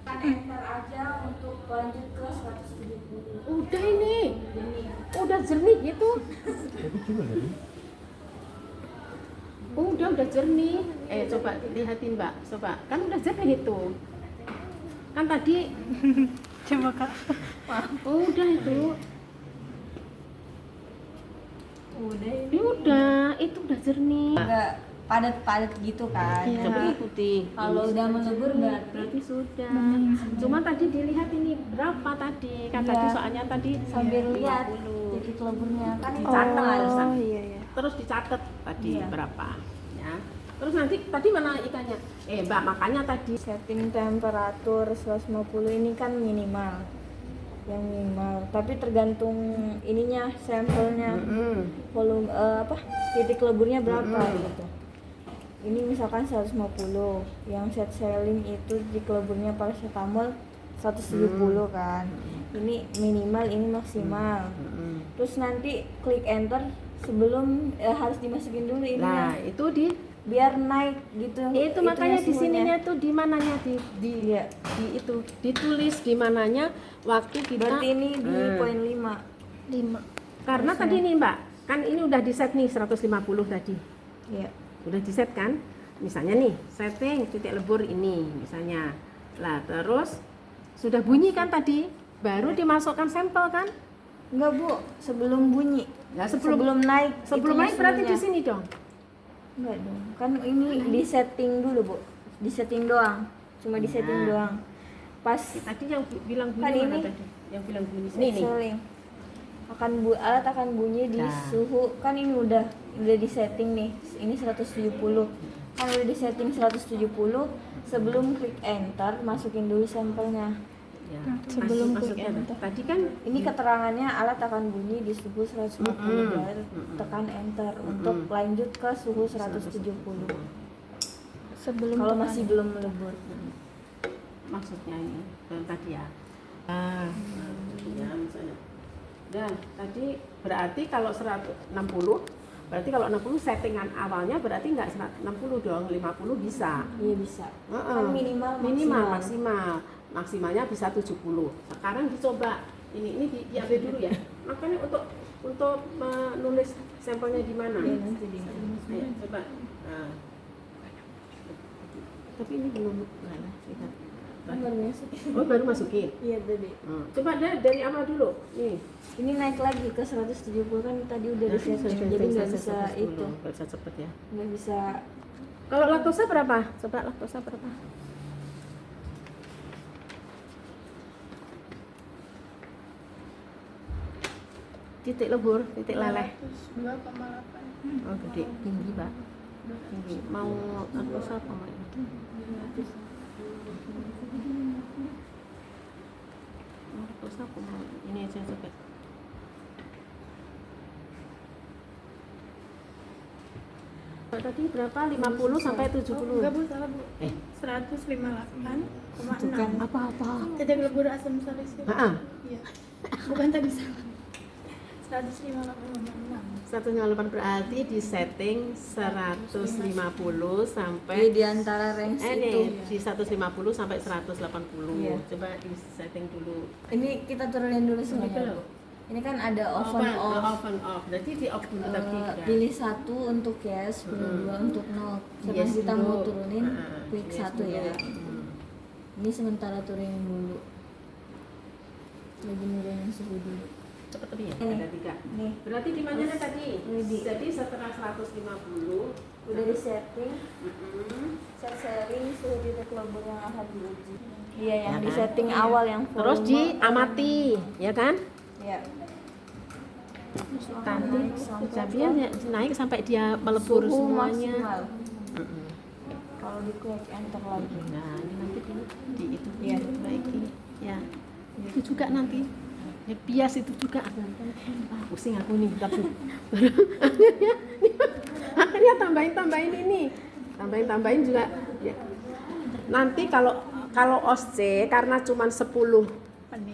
Speaker 5: Kan enter aja untuk lanjut ke 170.
Speaker 1: Udah ini, udah jernih gitu.
Speaker 3: Tapi coba tadi.
Speaker 1: Udah jernih. Coba lihatin Mbak, coba. Kan udah jernih itu. Kan tadi.
Speaker 5: Coba, Kak.
Speaker 1: Udah itu.
Speaker 5: Udah
Speaker 1: Ini udah, itu udah jernih.
Speaker 5: enggak padat-padat gitu kan.
Speaker 4: Iya.
Speaker 1: Coba ikuti.
Speaker 5: Kalau udah melebur berarti sudah.
Speaker 1: Cuma tadi dilihat ini berapa tadi? Kan
Speaker 5: Iya.
Speaker 1: tadi soalnya tadi
Speaker 5: Sambil lihat
Speaker 1: 50.
Speaker 5: titik leburnya kan itu
Speaker 1: Dicatat.
Speaker 4: iya iya.
Speaker 1: Terus dicatat tadi
Speaker 5: Iya.
Speaker 1: berapa ya. Terus nanti tadi mana ikannya? Mbak, makanya tadi
Speaker 5: setting temperatur 150 ini kan minimal. Yang minimal, tapi tergantung ininya sampelnya. Volume titik leburnya berapa gitu. Ini misalkan 150, yang set selling itu titik leburnya paracetamol 170 kan. Ini minimal, ini maksimal. Terus nanti klik enter sebelum harus dimasukin dulu
Speaker 1: Nah,
Speaker 5: ininya
Speaker 1: itu di
Speaker 5: biar naik gitu.
Speaker 1: itu makanya di
Speaker 5: semuanya.
Speaker 1: sininya tuh di mananya di
Speaker 5: Iya.
Speaker 1: itu ditulis di mananya waktu kita
Speaker 5: Berarti ini di poin 5.
Speaker 4: 5.
Speaker 1: karena tadi nih Mbak, kan ini udah di set nih 150 tadi.
Speaker 5: Iya.
Speaker 1: Udah di set kan? Misalnya nih, setting titik lebur ini misalnya. Lah, terus sudah bunyi kan tadi? Baru dimasukkan sampel kan?
Speaker 5: Enggak, Bu, sebelum bunyi.
Speaker 1: Ya,
Speaker 5: Sebelum naik.
Speaker 1: Sebelum
Speaker 5: itunya
Speaker 1: naik berarti di
Speaker 5: semuanya.
Speaker 1: sini dong.
Speaker 5: Enggak dong. Kan ini di setting dulu, Bu. Di setting doang. Cuma di setting doang. Pas
Speaker 1: Tadi yang bilang bunyi
Speaker 5: Kan
Speaker 1: mana
Speaker 5: ini?
Speaker 1: tadi? Yang bilang bunyi
Speaker 5: set
Speaker 1: sini nih.
Speaker 5: selling alat akan bunyi di
Speaker 1: Nah.
Speaker 5: suhu, kan ini udah di setting nih. Ini 170. Kan udah di setting 170, sebelum klik enter masukin dulu sampelnya.
Speaker 1: Ya.
Speaker 4: Sebelum
Speaker 1: Maksudnya
Speaker 4: klik enter.
Speaker 1: tadi kan
Speaker 5: Ini keterangannya alat akan bunyi di suhu 150 derajat, tekan enter untuk lanjut ke suhu 170.
Speaker 4: Sebelum
Speaker 5: Kalau
Speaker 4: tekan.
Speaker 5: masih belum melebur.
Speaker 1: maksudnya ini yang tadi ya. Ya misalnya. Dan tadi berarti kalau 160, berarti kalau 60 settingan awalnya berarti nggak 60 dong, 50 bisa.
Speaker 5: Iya bisa.
Speaker 1: Heeh.
Speaker 5: Kan minimal
Speaker 1: maksimal. Maksimalnya bisa 70. Sekarang dicoba. Ini diambil dulu ya. Makanya untuk menulis sampelnya di mana?
Speaker 5: Iya, nanti di
Speaker 1: Ayo, coba. Nah. Tapi ini belum mana? Lihat.
Speaker 5: Kan baru masuk.
Speaker 1: Oh, baru masukin.
Speaker 5: Iya tadi.
Speaker 1: Coba dari awal dulu. Nih.
Speaker 5: Ini naik lagi ke 170 kan tadi udah di setting, jadi nggak bisa itu,
Speaker 1: Nggak bisa cepet ya.
Speaker 5: nggak bisa.
Speaker 1: Kalau laktosa berapa? Coba laktosa berapa? Titik lebur, titik leleh.
Speaker 4: 2,8.
Speaker 1: Oh, gede, tinggi, Pak. Tinggi. Mau laktosa apa mau ini? Mau laktosa apa mau ini aja coba. Tadi berapa? 50 sampai 70.
Speaker 4: Enggak, Bu, salah, Bu.
Speaker 1: Eh.
Speaker 4: 158,6.
Speaker 1: Apa-apa.
Speaker 4: Titik lebur asam salisilik.
Speaker 1: Heeh.
Speaker 4: Iya. Bukan tadi salah. 158,6.
Speaker 1: 158 berarti di setting 150 sampai
Speaker 5: Iya di antara range itu.
Speaker 1: nih di 150 sampai 180.
Speaker 5: Iya.
Speaker 1: Coba di setting dulu.
Speaker 5: Ini kita turunin dulu semuanya.
Speaker 1: loh.
Speaker 5: Ini kan ada off and off.
Speaker 1: off and off. Berarti di off dulu tadi kan.
Speaker 5: Pilih satu untuk yes, pilih dua untuk no. Setelah
Speaker 1: Yes
Speaker 5: kita
Speaker 1: dulu.
Speaker 5: mau turunin, klik
Speaker 1: Yes
Speaker 5: satu
Speaker 1: dulu.
Speaker 5: ya. Ini sementara turunin dulu. Lagi nurunin suhu dulu.
Speaker 1: Cepet lebih ya?
Speaker 5: Ini.
Speaker 1: Ada 3.
Speaker 5: Nih,
Speaker 1: Berarti di mana tadi?
Speaker 5: Ready.
Speaker 1: Jadi setelah 150
Speaker 5: udah di setting,
Speaker 1: mm-mm.
Speaker 5: set selling suhu titik lebur yang akan diuji. Iya, yang
Speaker 1: Ya
Speaker 5: di
Speaker 1: kan?
Speaker 5: setting awal yang
Speaker 1: Terus
Speaker 5: volume.
Speaker 1: diamati, ya kan?
Speaker 5: Ya.
Speaker 1: Nanti Jabian ya, naik sampai dia melebur
Speaker 5: Suhu
Speaker 1: semuanya.
Speaker 5: maksimal.
Speaker 1: Mm-mm.
Speaker 5: Kalau di klik enter lagi.
Speaker 1: Nah, ini nanti di itu
Speaker 5: Iya.
Speaker 1: baiki. Ya. Itu juga nanti. Ya, bias itu juga. Pusing aku nih, tapi akhirnya tambahin ini. Tambahin juga. Ya. Nanti kalau OSCE karena cuma 10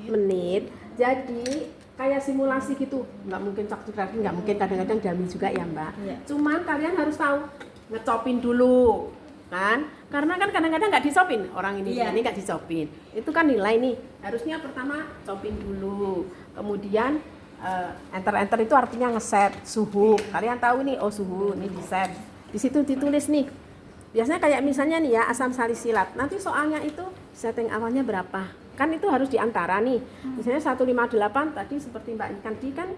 Speaker 1: menit, jadi kayak simulasi gitu, nggak mungkin cak-cak, nggak mungkin kadang-kadang dummy juga ya Mbak.
Speaker 5: Iya.
Speaker 1: Cuman kalian harus tahu ngecopin dulu, kan? Karena kan kadang-kadang nggak disopin orang ini,
Speaker 5: Iya.
Speaker 1: ini nggak disopin. Itu kan nilai nih. Harusnya pertama copin dulu, kemudian enter itu artinya ngeset suhu. Kalian tahu nih, oh suhu ini di set. Di situ ditulis nih. Biasanya kayak misalnya nih ya asam salisilat. Nanti soalnya itu setting awalnya berapa? Kan itu harus diantara nih. Misalnya 158 tadi seperti Mbak Kandi kan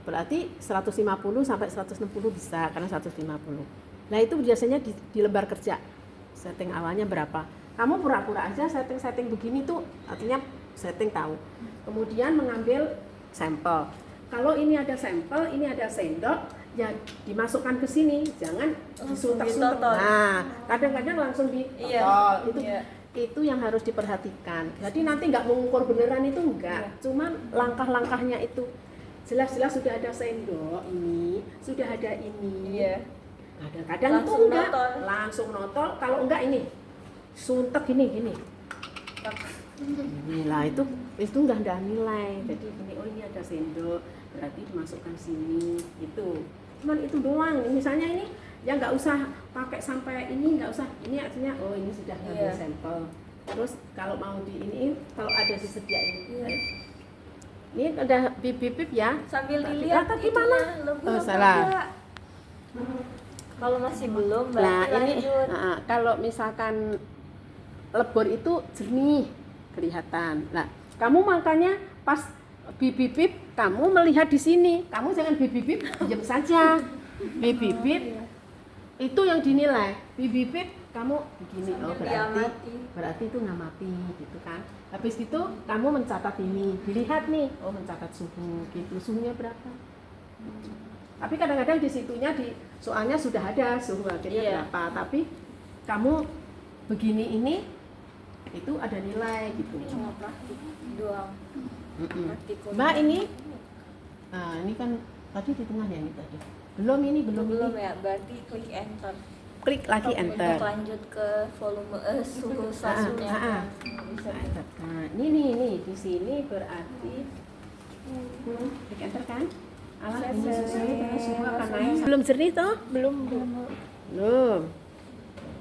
Speaker 1: berarti 150 sampai 160 bisa karena 150. Nah itu biasanya di lembar kerja setting awalnya berapa. Kamu pura-pura aja setting begini tuh artinya setting tahu. Kemudian mengambil sampel. Kalau ini ada sampel, ini ada sendok, ya dimasukkan ke sini, jangan disuntek-suntek.
Speaker 5: ditotol.
Speaker 1: Nah, kadang-kadang langsung
Speaker 5: Iya.
Speaker 1: ditotol.
Speaker 5: Iya.
Speaker 1: Itu yang harus diperhatikan. Jadi nanti nggak mengukur beneran itu enggak, cuman langkah-langkahnya itu jelas-jelas sudah ada sendok ini, sudah ada ini.
Speaker 5: Iya.
Speaker 1: Kadang-kadang itu
Speaker 5: Langsung
Speaker 1: enggak,
Speaker 5: notol.
Speaker 1: langsung notol. Kalau enggak ini suntek gini. Inilah itu enggak ada nilai. Jadi ini oh ini ada sendok, berarti dimasukkan sini itu. Cuman itu doang. Misalnya ini ya nggak usah pakai sampai ini, nggak usah. Ini artinya oh ini sudah ada
Speaker 5: Iya.
Speaker 1: sampel. Terus kalau mau di ini kalau ada disediain.
Speaker 5: Iya.
Speaker 1: Ini ada bip ya.
Speaker 5: Sambil
Speaker 1: Tadi-
Speaker 5: dilihat
Speaker 1: tadi mana?
Speaker 5: lebih
Speaker 1: Salah.
Speaker 5: Kalau masih belum
Speaker 1: Nah
Speaker 5: berarti
Speaker 1: ini
Speaker 5: lanjut.
Speaker 1: kalau misalkan lebur itu jernih kelihatan. Nah kamu makanya pas bip kamu melihat di sini. Kamu jangan bip diam saja. Bip itu yang dinilai. Bip kamu begini. Oh berarti itu ngamati gitu kan. Habis itu kamu mencatat ini. Dilihat nih. Oh mencatat suhu gitu. Suhunya berapa? Tapi kadang-kadang di situnya soalnya sudah ada suhu akhirnya
Speaker 5: Iya.
Speaker 1: berapa, tapi kamu begini ini itu ada nilai gitu.
Speaker 5: Cuma praktik doang. Praktikum.
Speaker 1: Mbak ini kan tadi di tengah ya ini tadi. Belum ini.
Speaker 5: belum ya, berarti klik enter.
Speaker 1: Klik lagi
Speaker 5: Untuk
Speaker 1: enter.
Speaker 5: lanjut ke volume suhu selanjutnya. Bisa
Speaker 1: Nah, ini di sini berarti klik enter kan? Alat ini sesuai terus suhu akan naik. Belum jernih toh?
Speaker 4: belum
Speaker 1: Belum.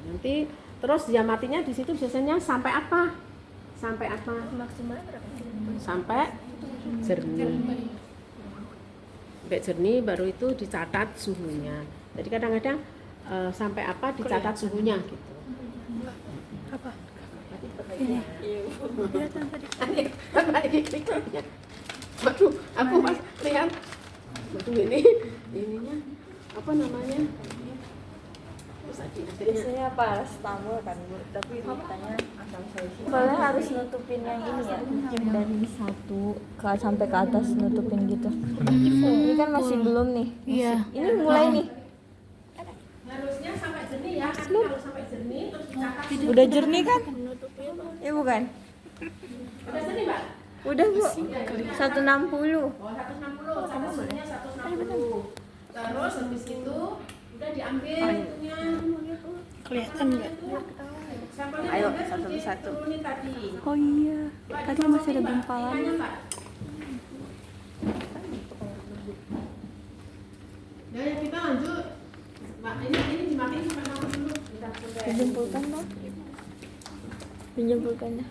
Speaker 1: Nanti terus dia matinya di situ biasanya sampai apa? Sampai apa?
Speaker 5: maksimal berapa?
Speaker 1: Sampai jernih. Sampai jernih baru itu dicatat suhunya. Jadi kadang-kadang sampai apa dicatat suhunya gitu.
Speaker 4: apa
Speaker 1: Ini.
Speaker 4: kelihatan tadi
Speaker 1: Kan lagi klik-kliknya. Waduh, aku pas lihat. Waduh ininya apa namanya? Terus adiknya.
Speaker 5: Biasanya paracetamol kan Bu, tapi ditanya asam sulfur. Soalnya harus nutupin yang ini ya, dari satu sampai ke atas nutupin gitu. Ini kan masih belum nih.
Speaker 4: Iya.
Speaker 5: Ini mulai nih.
Speaker 1: Harusnya sampai jernih ya. Kan kalau sampai jernih terus dicatat.
Speaker 5: Udah jernih kan? Ya bukan?
Speaker 1: Udah jernih, Mbak?
Speaker 5: Udah Bu. 160.
Speaker 1: Oh, 160. Sama suhunya 160. Terus habis itu udah diambil itunya.
Speaker 4: kelihatan nggak
Speaker 1: Sampelnya
Speaker 5: Ayo,
Speaker 1: diambil,
Speaker 5: satu
Speaker 1: terus
Speaker 5: persatu.
Speaker 1: diturunin tadi.
Speaker 5: Oh iya.
Speaker 1: Mbak,
Speaker 5: Tadi masih ada
Speaker 1: dimasukin, Mbak.
Speaker 5: gumpalan.
Speaker 1: Ikannya, Mbak. Ya, ya kita lanjut. Mbak, ini dimatiin sampai mana dulu? Bentar, sampai.
Speaker 5: Dijempulkan dong. Dijempulkannya.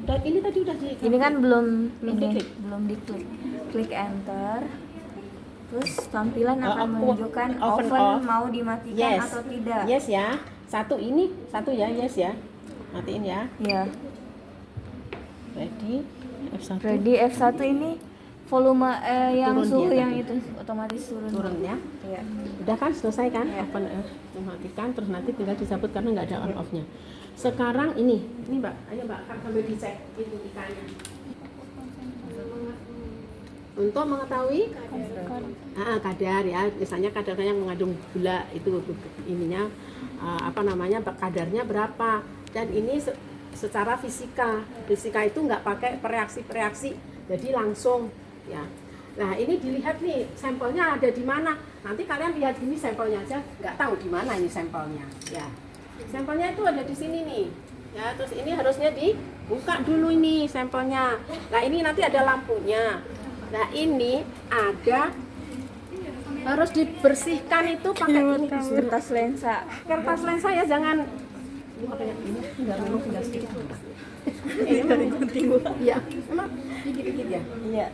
Speaker 1: Dan ini tadi udah di
Speaker 5: Ini kan belum
Speaker 1: diklik.
Speaker 5: belum diklik. Klik enter. Terus tampilan akan
Speaker 1: Off,
Speaker 5: menunjukkan
Speaker 1: off and
Speaker 5: oven
Speaker 1: off.
Speaker 5: mau dimatikan
Speaker 1: Yes.
Speaker 5: atau tidak.
Speaker 1: Yes ya. Satu ya, yes ya. Matiin ya.
Speaker 5: Ya.
Speaker 1: Ready. F1
Speaker 5: Ready F1 ini volume yang
Speaker 1: Turun
Speaker 5: suhu
Speaker 1: dia
Speaker 5: yang
Speaker 1: tadi.
Speaker 5: itu otomatis turun.
Speaker 1: turun ya.
Speaker 5: Iya.
Speaker 1: Udah kan selesai kan?
Speaker 5: Iya.
Speaker 1: Open matikan terus nanti tinggal dicabut karena nggak ada on off-nya. Sekarang ini Mbak, ayo Mbak sambil dicek itu ikannya. Untuk mengetahui kadar ya, misalnya kadarnya yang mengandung gula itu ininya kadarnya berapa, dan ini secara fisika itu nggak pakai reaksi jadi langsung ya. Nah ini dilihat nih sampelnya ada di mana, nanti kalian lihat gini sampelnya aja nggak tahu di mana ini sampelnya ya. Sampelnya itu ada di sini nih ya, terus ini harusnya dibuka dulu ini sampelnya. Nah ini nanti ada lampunya. Nah ini ada harus dibersihkan itu pakai ini
Speaker 5: Kertas lensa.
Speaker 1: kertas lensa ya, jangan ini makanya ini tinggal sedikit. Ini penting. Iya, emang dikit-dikit ya.
Speaker 5: Iya.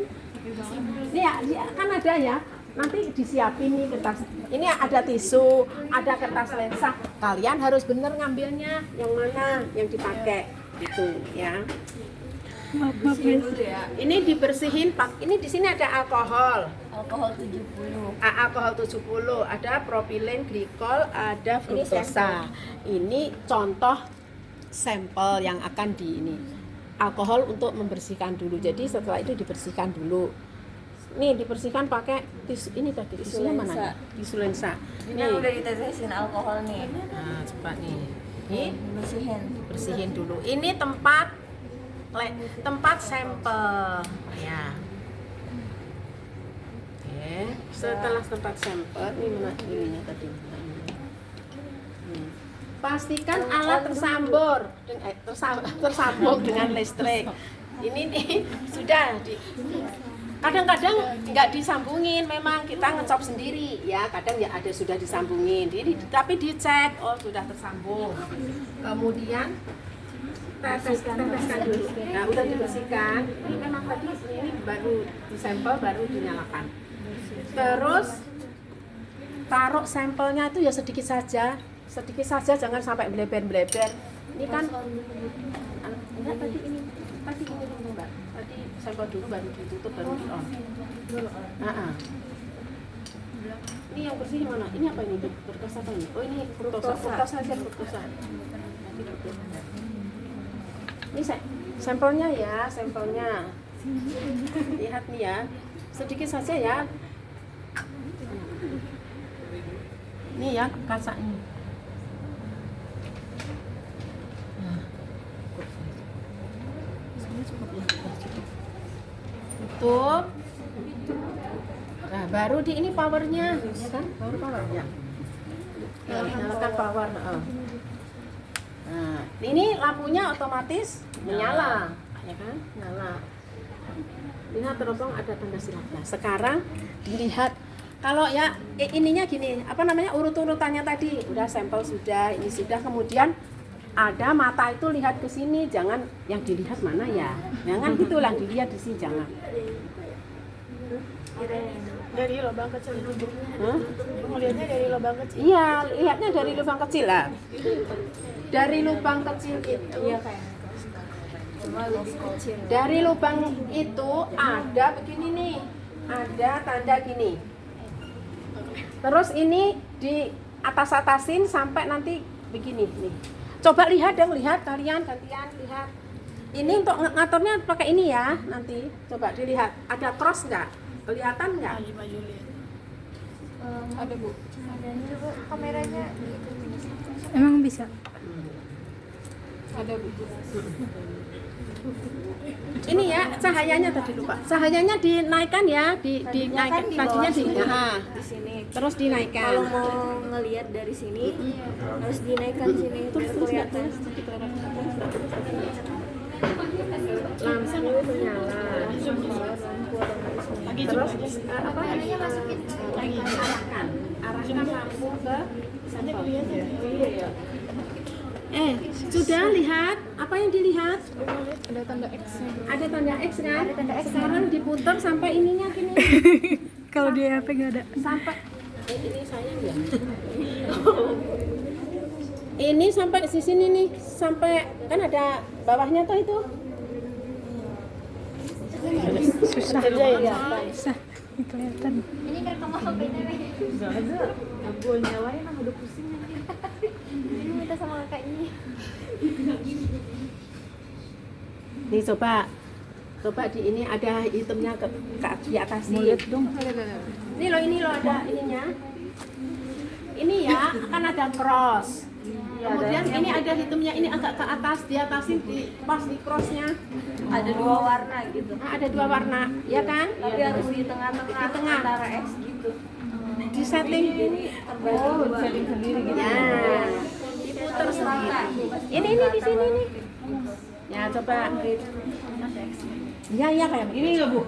Speaker 1: Ini ya, kan ada ya. Nanti disiapin nih kertas. Ini ada tisu, ada kertas lensa. Kalian harus bener ngambilnya yang mana yang dipakai gitu ya. Ini dibersihin pak. Ini di sini ada alkohol.
Speaker 5: alkohol 70.
Speaker 1: Alkohol 70, ada propilen glikol, ada fruktosa. Ini contoh sampel yang akan ini. Alkohol untuk membersihkan dulu. Jadi setelah itu dibersihkan dulu. Nih dibersihkan pakai tisu ini tadi. Tisunya mana? Ya? Tisu lensa.
Speaker 5: Ini yang udah ditetesin alkohol nih.
Speaker 1: Nah, coba nih.
Speaker 5: Bersihin
Speaker 1: Dulu. Ini tempat sampel. Ya. Oke. Setelah tempat sampel, ini mana ininya tadi? Pastikan alat tersambung dengan listrik. Ini nih sudah kadang-kadang nggak disambungin, memang kita ngecop sendiri ya, kadang ya ada sudah disambungin, tapi dicek oh sudah tersambung, kemudian teteskan dulu. Nah udah dibersihkan, ini memang tadi ini baru disampel baru dinyalakan, terus taruh sampelnya itu ya sedikit saja, jangan sampai bleber. Ini kan enggak tadi ini dulu Mbak. Tadi sampel dulu baru ditutup baru di on. Ini yang bersih mana? Ini apa ini? Fruktosa apa ini? Oh ini fruktosa aja fruktosa. Ini sampelnya ya, sampelnya. Lihat nih ya. Sedikit saja ya. Ini ya kaca ini. Tutup. Nah, baru di ini powernya, ya kan? Power ya. Nyalakan power. Nah, ini lampunya otomatis menyala, ya kan? Nyala. Lihat teropong ada tanda silat. Nah, sekarang dilihat kalau ya ininya gini, apa namanya urut-urutannya tadi, udah sampel sudah, ini sudah, kemudian ada mata itu lihat ke sini, jangan yang dilihat mana ya, jangan gitulah dilihat di sini jangan.
Speaker 2: Dari lubang kecil itu. Melihatnya dari lubang kecil.
Speaker 1: Iya, lihatnya dari lubang kecil lah. Dari lubang kecil itu.
Speaker 5: Iya kayak cuma lebih kecil.
Speaker 1: Dari lubang itu ada begini nih, ada tanda gini. Terus ini di atas-atasin sampai nanti begini nih. Coba lihat dong, lihat kalian gantian lihat. Ini untuk ngaturnya pakai ini ya nanti. Coba dilihat, ada cross nggak? Kelihatan nggak?
Speaker 2: Maju lihat.
Speaker 1: Ada Bu.
Speaker 5: Ada nih Bu, kameranya gitu.
Speaker 4: Emang bisa?
Speaker 1: Ada Bu. Ini ya cahayanya tadi lupa. Cahayanya dinaikkan ya, dinaikkan tadinya di
Speaker 5: sini.
Speaker 1: terus dinaikkan.
Speaker 5: Kalau mau ngelihat dari sini harus dinaikkan sini terus kelihatan.
Speaker 1: Lampu itu nyala.
Speaker 2: Lagi
Speaker 1: Terus
Speaker 2: coba.
Speaker 1: apa? Arahkan lampu ke
Speaker 2: Nanti kelihatan.
Speaker 1: Iya. Sudah lihat apa yang dilihat?
Speaker 2: Ada tanda X-nya.
Speaker 1: Ada tanda X kan? Sekarang diputar sampai ininya gini.
Speaker 4: Kalau di HP nggak ada.
Speaker 1: Sampai ini sayang ya. Ini sampai di sini nih, sampai kan ada bawahnya tuh itu.
Speaker 4: Susah.
Speaker 2: Ya.
Speaker 4: Susah. Ini kelihatan.
Speaker 5: Ini kerekam HP-nya nih.
Speaker 2: Gue nyalain udah pusing nanti.
Speaker 5: Ini minta sama kakak ini.
Speaker 1: Nih coba di ini ada hitamnya ke di atas sih.
Speaker 4: Lihat dong.
Speaker 1: Ini loh ada ininya. Ini ya akan ada cross. Kemudian ini ada hitamnya, ini agak ke atas, di atasin di pas di crossnya.
Speaker 5: Ada dua warna gitu.
Speaker 1: Nah, ada dua warna, ya kan?
Speaker 5: Tapi harus di tengah-tengah
Speaker 1: Di tengah.
Speaker 5: antara X gitu.
Speaker 1: Di setting.
Speaker 5: Terbagi dua.
Speaker 2: Setting sendiri gitu.
Speaker 1: Nah, diputer sendiri. Ini di sini nih. Ya coba. Ya kayak ini nggak Bu?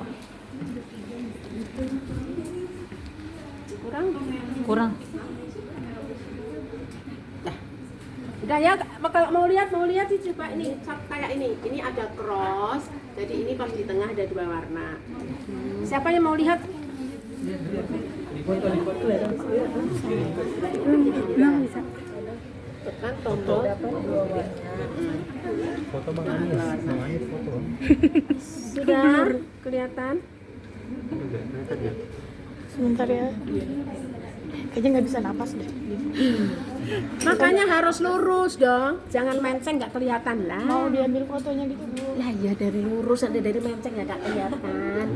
Speaker 1: Kurang. Nah, udah ya. Kalau mau lihat sih coba ini kayak ini. Ini ada cross. Jadi ini pas di tengah ada dua warna. Siapa yang mau lihat?
Speaker 4: Emang bisa.
Speaker 1: Tekan tombol.
Speaker 3: Foto Bang Anies foto.
Speaker 1: Sudah kelihatan?
Speaker 3: Udah kelihatan ya?
Speaker 2: Sebentar ya. Kayaknya nggak bisa napas deh.
Speaker 1: Makanya harus lurus dong, jangan menceng nggak kelihatan lah.
Speaker 2: Mau diambil fotonya gitu Bu.
Speaker 1: Lah ya dari lurus, ada dari menceng ya nggak kelihatan.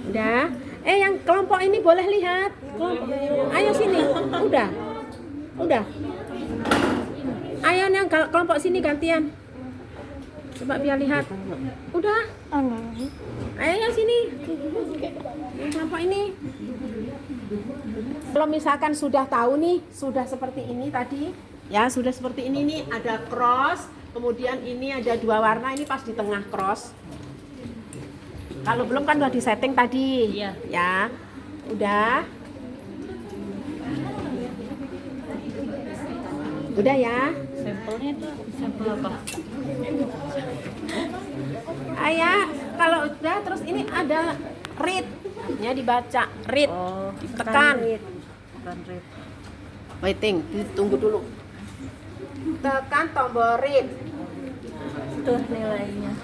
Speaker 1: Udah. Yang kelompok ini boleh lihat. Ayo sini. Udah. Ayo yang kelompok sini gantian. Coba biar lihat. Udah.
Speaker 2: Enggak.
Speaker 1: Ayo yang sini. Yang kelompok ini. Kalau misalkan sudah tahu nih, sudah seperti ini tadi, ya sudah seperti ini nih, ada cross, kemudian ini ada 2 warna, ini pas di tengah cross. Kalau belum kan udah di setting tadi, ya, udah ya.
Speaker 5: Sampelnya itu sampel apa?
Speaker 1: Ayah, kalau udah terus ini ada read, ya dibaca read, tekan.
Speaker 5: Bukan read.
Speaker 1: Waiting, tunggu dulu. Tekan tombol read.
Speaker 5: Tuh nilainya.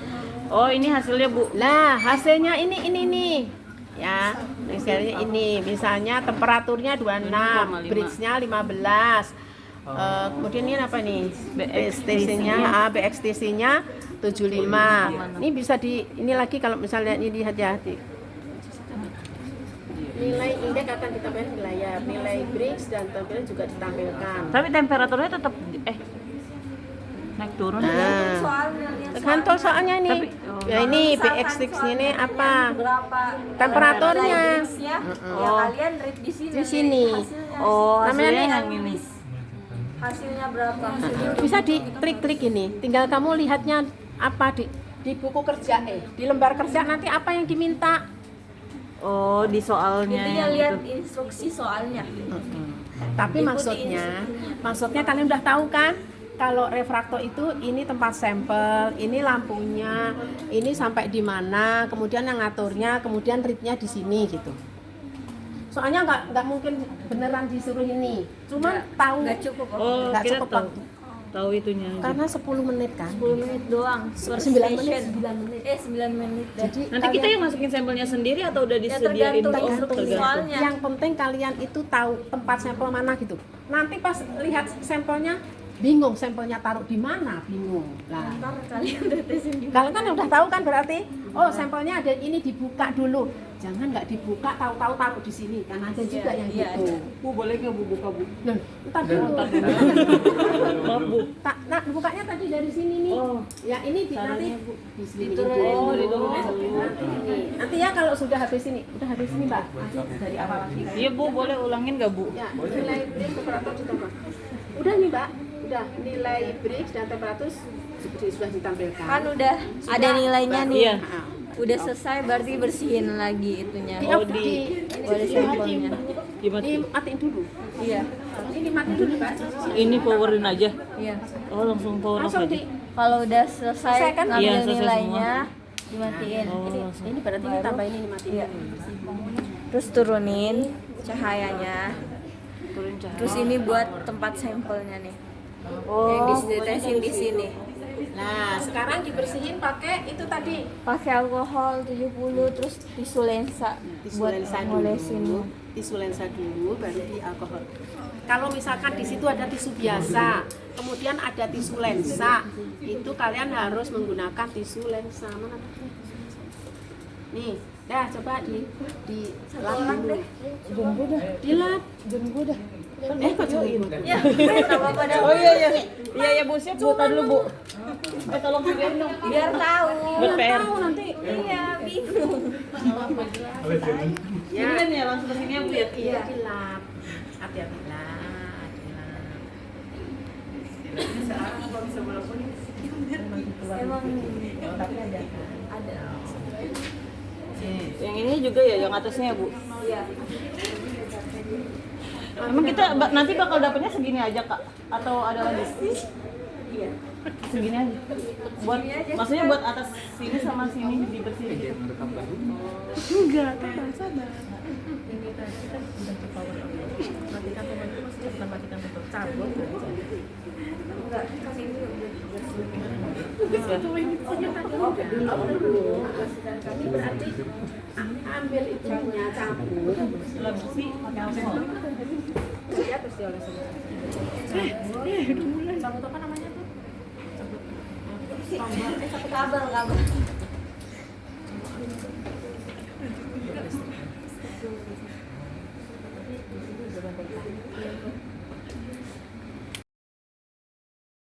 Speaker 5: Oh, ini hasilnya, Bu.
Speaker 1: Lah, hasilnya ini nih. Ya, misalnya ini, misalnya temperaturnya 26, bridge-nya 15. Kemudian ini apa nih? BXTC-nya 75. Ini bisa ini lagi kalau misalnya ini lihat ya. Nilai indeks akan ditampilkan di layar. Nilai bridge dan temperatur juga ditampilkan.
Speaker 5: Tapi temperaturnya tetap naik turun.
Speaker 1: Tergantung soalnya ini.
Speaker 5: Tapi,
Speaker 1: ya ini BX6 ini apa?
Speaker 6: Berapa
Speaker 1: Temperaturnya.
Speaker 6: ya kalian read di sini.
Speaker 1: Di sini.
Speaker 5: Oh,
Speaker 1: Namanya
Speaker 5: hasilnya
Speaker 1: nih,
Speaker 5: yang ini.
Speaker 6: Hasilnya berapa? Hasilnya
Speaker 1: bisa di klik ini. Tinggal kamu lihatnya apa di buku kerja di lembar kerja nanti apa yang diminta.
Speaker 5: Oh, di soalnya.
Speaker 6: intinya
Speaker 5: yang
Speaker 6: lihat
Speaker 5: itu.
Speaker 6: instruksi soalnya.
Speaker 1: Tapi maksudnya kalian udah tahu kan? Kalau refraktor itu ini tempat sampel, ini lampunya, ini sampai di mana, kemudian yang ngaturnya, kemudian readnya di sini gitu. Soalnya nggak mungkin beneran disuruh ini, cuma tahu
Speaker 6: Nggak cukup.
Speaker 5: Oh,
Speaker 1: nggak
Speaker 5: kita
Speaker 1: cukup
Speaker 5: tahu.
Speaker 1: waktu.
Speaker 5: Tahu itunya.
Speaker 1: Karena 10 menit kan.
Speaker 6: 10 menit doang.
Speaker 1: 9 menit.
Speaker 6: 9 menit.
Speaker 1: Jadi
Speaker 5: Nanti kita yang masukin sampelnya sendiri atau udah
Speaker 6: Ya
Speaker 5: disediain?
Speaker 6: tergantung
Speaker 5: Oh,
Speaker 6: instruksi
Speaker 5: tergantung.
Speaker 6: soalnya.
Speaker 1: yang penting kalian itu tahu tempat sampel mana gitu. Nanti pas lihat sampelnya bingung, sampelnya taruh di mana, bingung. Nah,
Speaker 6: Ntar kalian udah tesin juga.
Speaker 1: kalau kan udah tahu kan berarti, oh sampelnya ada ini dibuka dulu. Jangan nggak dibuka, tahu-tahu taruh di sini. Kan ada juga yang
Speaker 6: iya,
Speaker 1: gitu.
Speaker 5: Bu, boleh nggak Bu buka, Bu?
Speaker 1: Nah, entar dulu.
Speaker 5: Maaf, Bu.
Speaker 1: Nah, bukanya tadi dari sini nih.
Speaker 5: Oh,
Speaker 1: Ya ini nanti di sini.
Speaker 5: Oh, diturunin dulu.
Speaker 1: Nanti ya kalau sudah habis ini, udah habis ini Mbak. Masih dari awal lagi.
Speaker 5: Iya, Bu, boleh ulangin nggak, Bu?
Speaker 1: Ya, nilai bridge temperatur ditambah. Udah nih Mbak, udah nilai bridge dan temperatur sudah ditampilkan.
Speaker 6: Kan udah ada nilainya nih.
Speaker 5: Iya.
Speaker 6: Udah selesai berarti bersihin lagi itunya.
Speaker 5: Oh, di
Speaker 6: Boleh sampelnya.
Speaker 5: dimatiin.
Speaker 1: Dimatiin dulu.
Speaker 6: Iya.
Speaker 1: Ini matiin dulu Mbak.
Speaker 5: Ini powerin aja.
Speaker 6: Iya.
Speaker 5: Oh, langsung power off
Speaker 1: Langsung
Speaker 5: aja.
Speaker 1: di
Speaker 6: Kalau udah selesai
Speaker 1: Selesai kan?
Speaker 6: ngambil
Speaker 5: Iya, selesai
Speaker 6: nilainya dimatiin.
Speaker 5: Oh,
Speaker 1: ini,
Speaker 5: langsung.
Speaker 1: ini berarti ini tambah ini matiin.
Speaker 6: Iya. Terus turunin cahayanya.
Speaker 5: Turun cahaya.
Speaker 6: Terus ini buat tempat sampelnya nih.
Speaker 5: Oh,
Speaker 6: Yang ditetesin di sini.
Speaker 1: Nah, sekarang dibersihin pakai itu tadi.
Speaker 6: Pakai alkohol 70 terus tisu lensa
Speaker 1: Tisu
Speaker 6: buat
Speaker 1: lensa
Speaker 6: ngolesin.
Speaker 1: dulu. Tisu lensa dulu baru di alkohol. Kalau misalkan di situ ada tisu biasa, kemudian ada tisu lensa, itu kalian harus menggunakan tisu lensa. Mana tadi? Nih, dah coba di lap dulu. Dilap. Kok jadi
Speaker 6: Ya, enggak apa-apa dah.
Speaker 5: Oh iya iya. Iya ya Bu, siap Bu, tar dulu Bu. Tolong sediain dong.
Speaker 6: Biar tahu.
Speaker 5: Buat PR.
Speaker 1: tahu nanti.
Speaker 6: Iya, bingung.
Speaker 5: Ini kan ya langsung ke sini ya Bu ya.
Speaker 1: Iya, dilap. Hati-hati lah.
Speaker 6: Emang
Speaker 1: Tapi ada.
Speaker 5: Yang ini juga ya, yang atasnya ya Bu.
Speaker 6: iya.
Speaker 5: Emang kita nanti bakal dapetnya segini aja Kak? Atau ada lagi?
Speaker 6: Iya.
Speaker 5: Segini aja. Buat maksudnya buat atas sini sama sini dibersihin.
Speaker 2: Enggak, sabar.
Speaker 1: Ini tadi kan udah di power on. Matikan pemain itu maksudnya bukan matikan untuk cabut aja.
Speaker 6: Enggak, kesini udah
Speaker 1: Ini berarti ambil itunya cabut
Speaker 2: Lebih pakai apa?
Speaker 1: di atas dia oleh semua. Cabut apa namanya tuh?
Speaker 6: Cabut kabel.
Speaker 1: Cabut.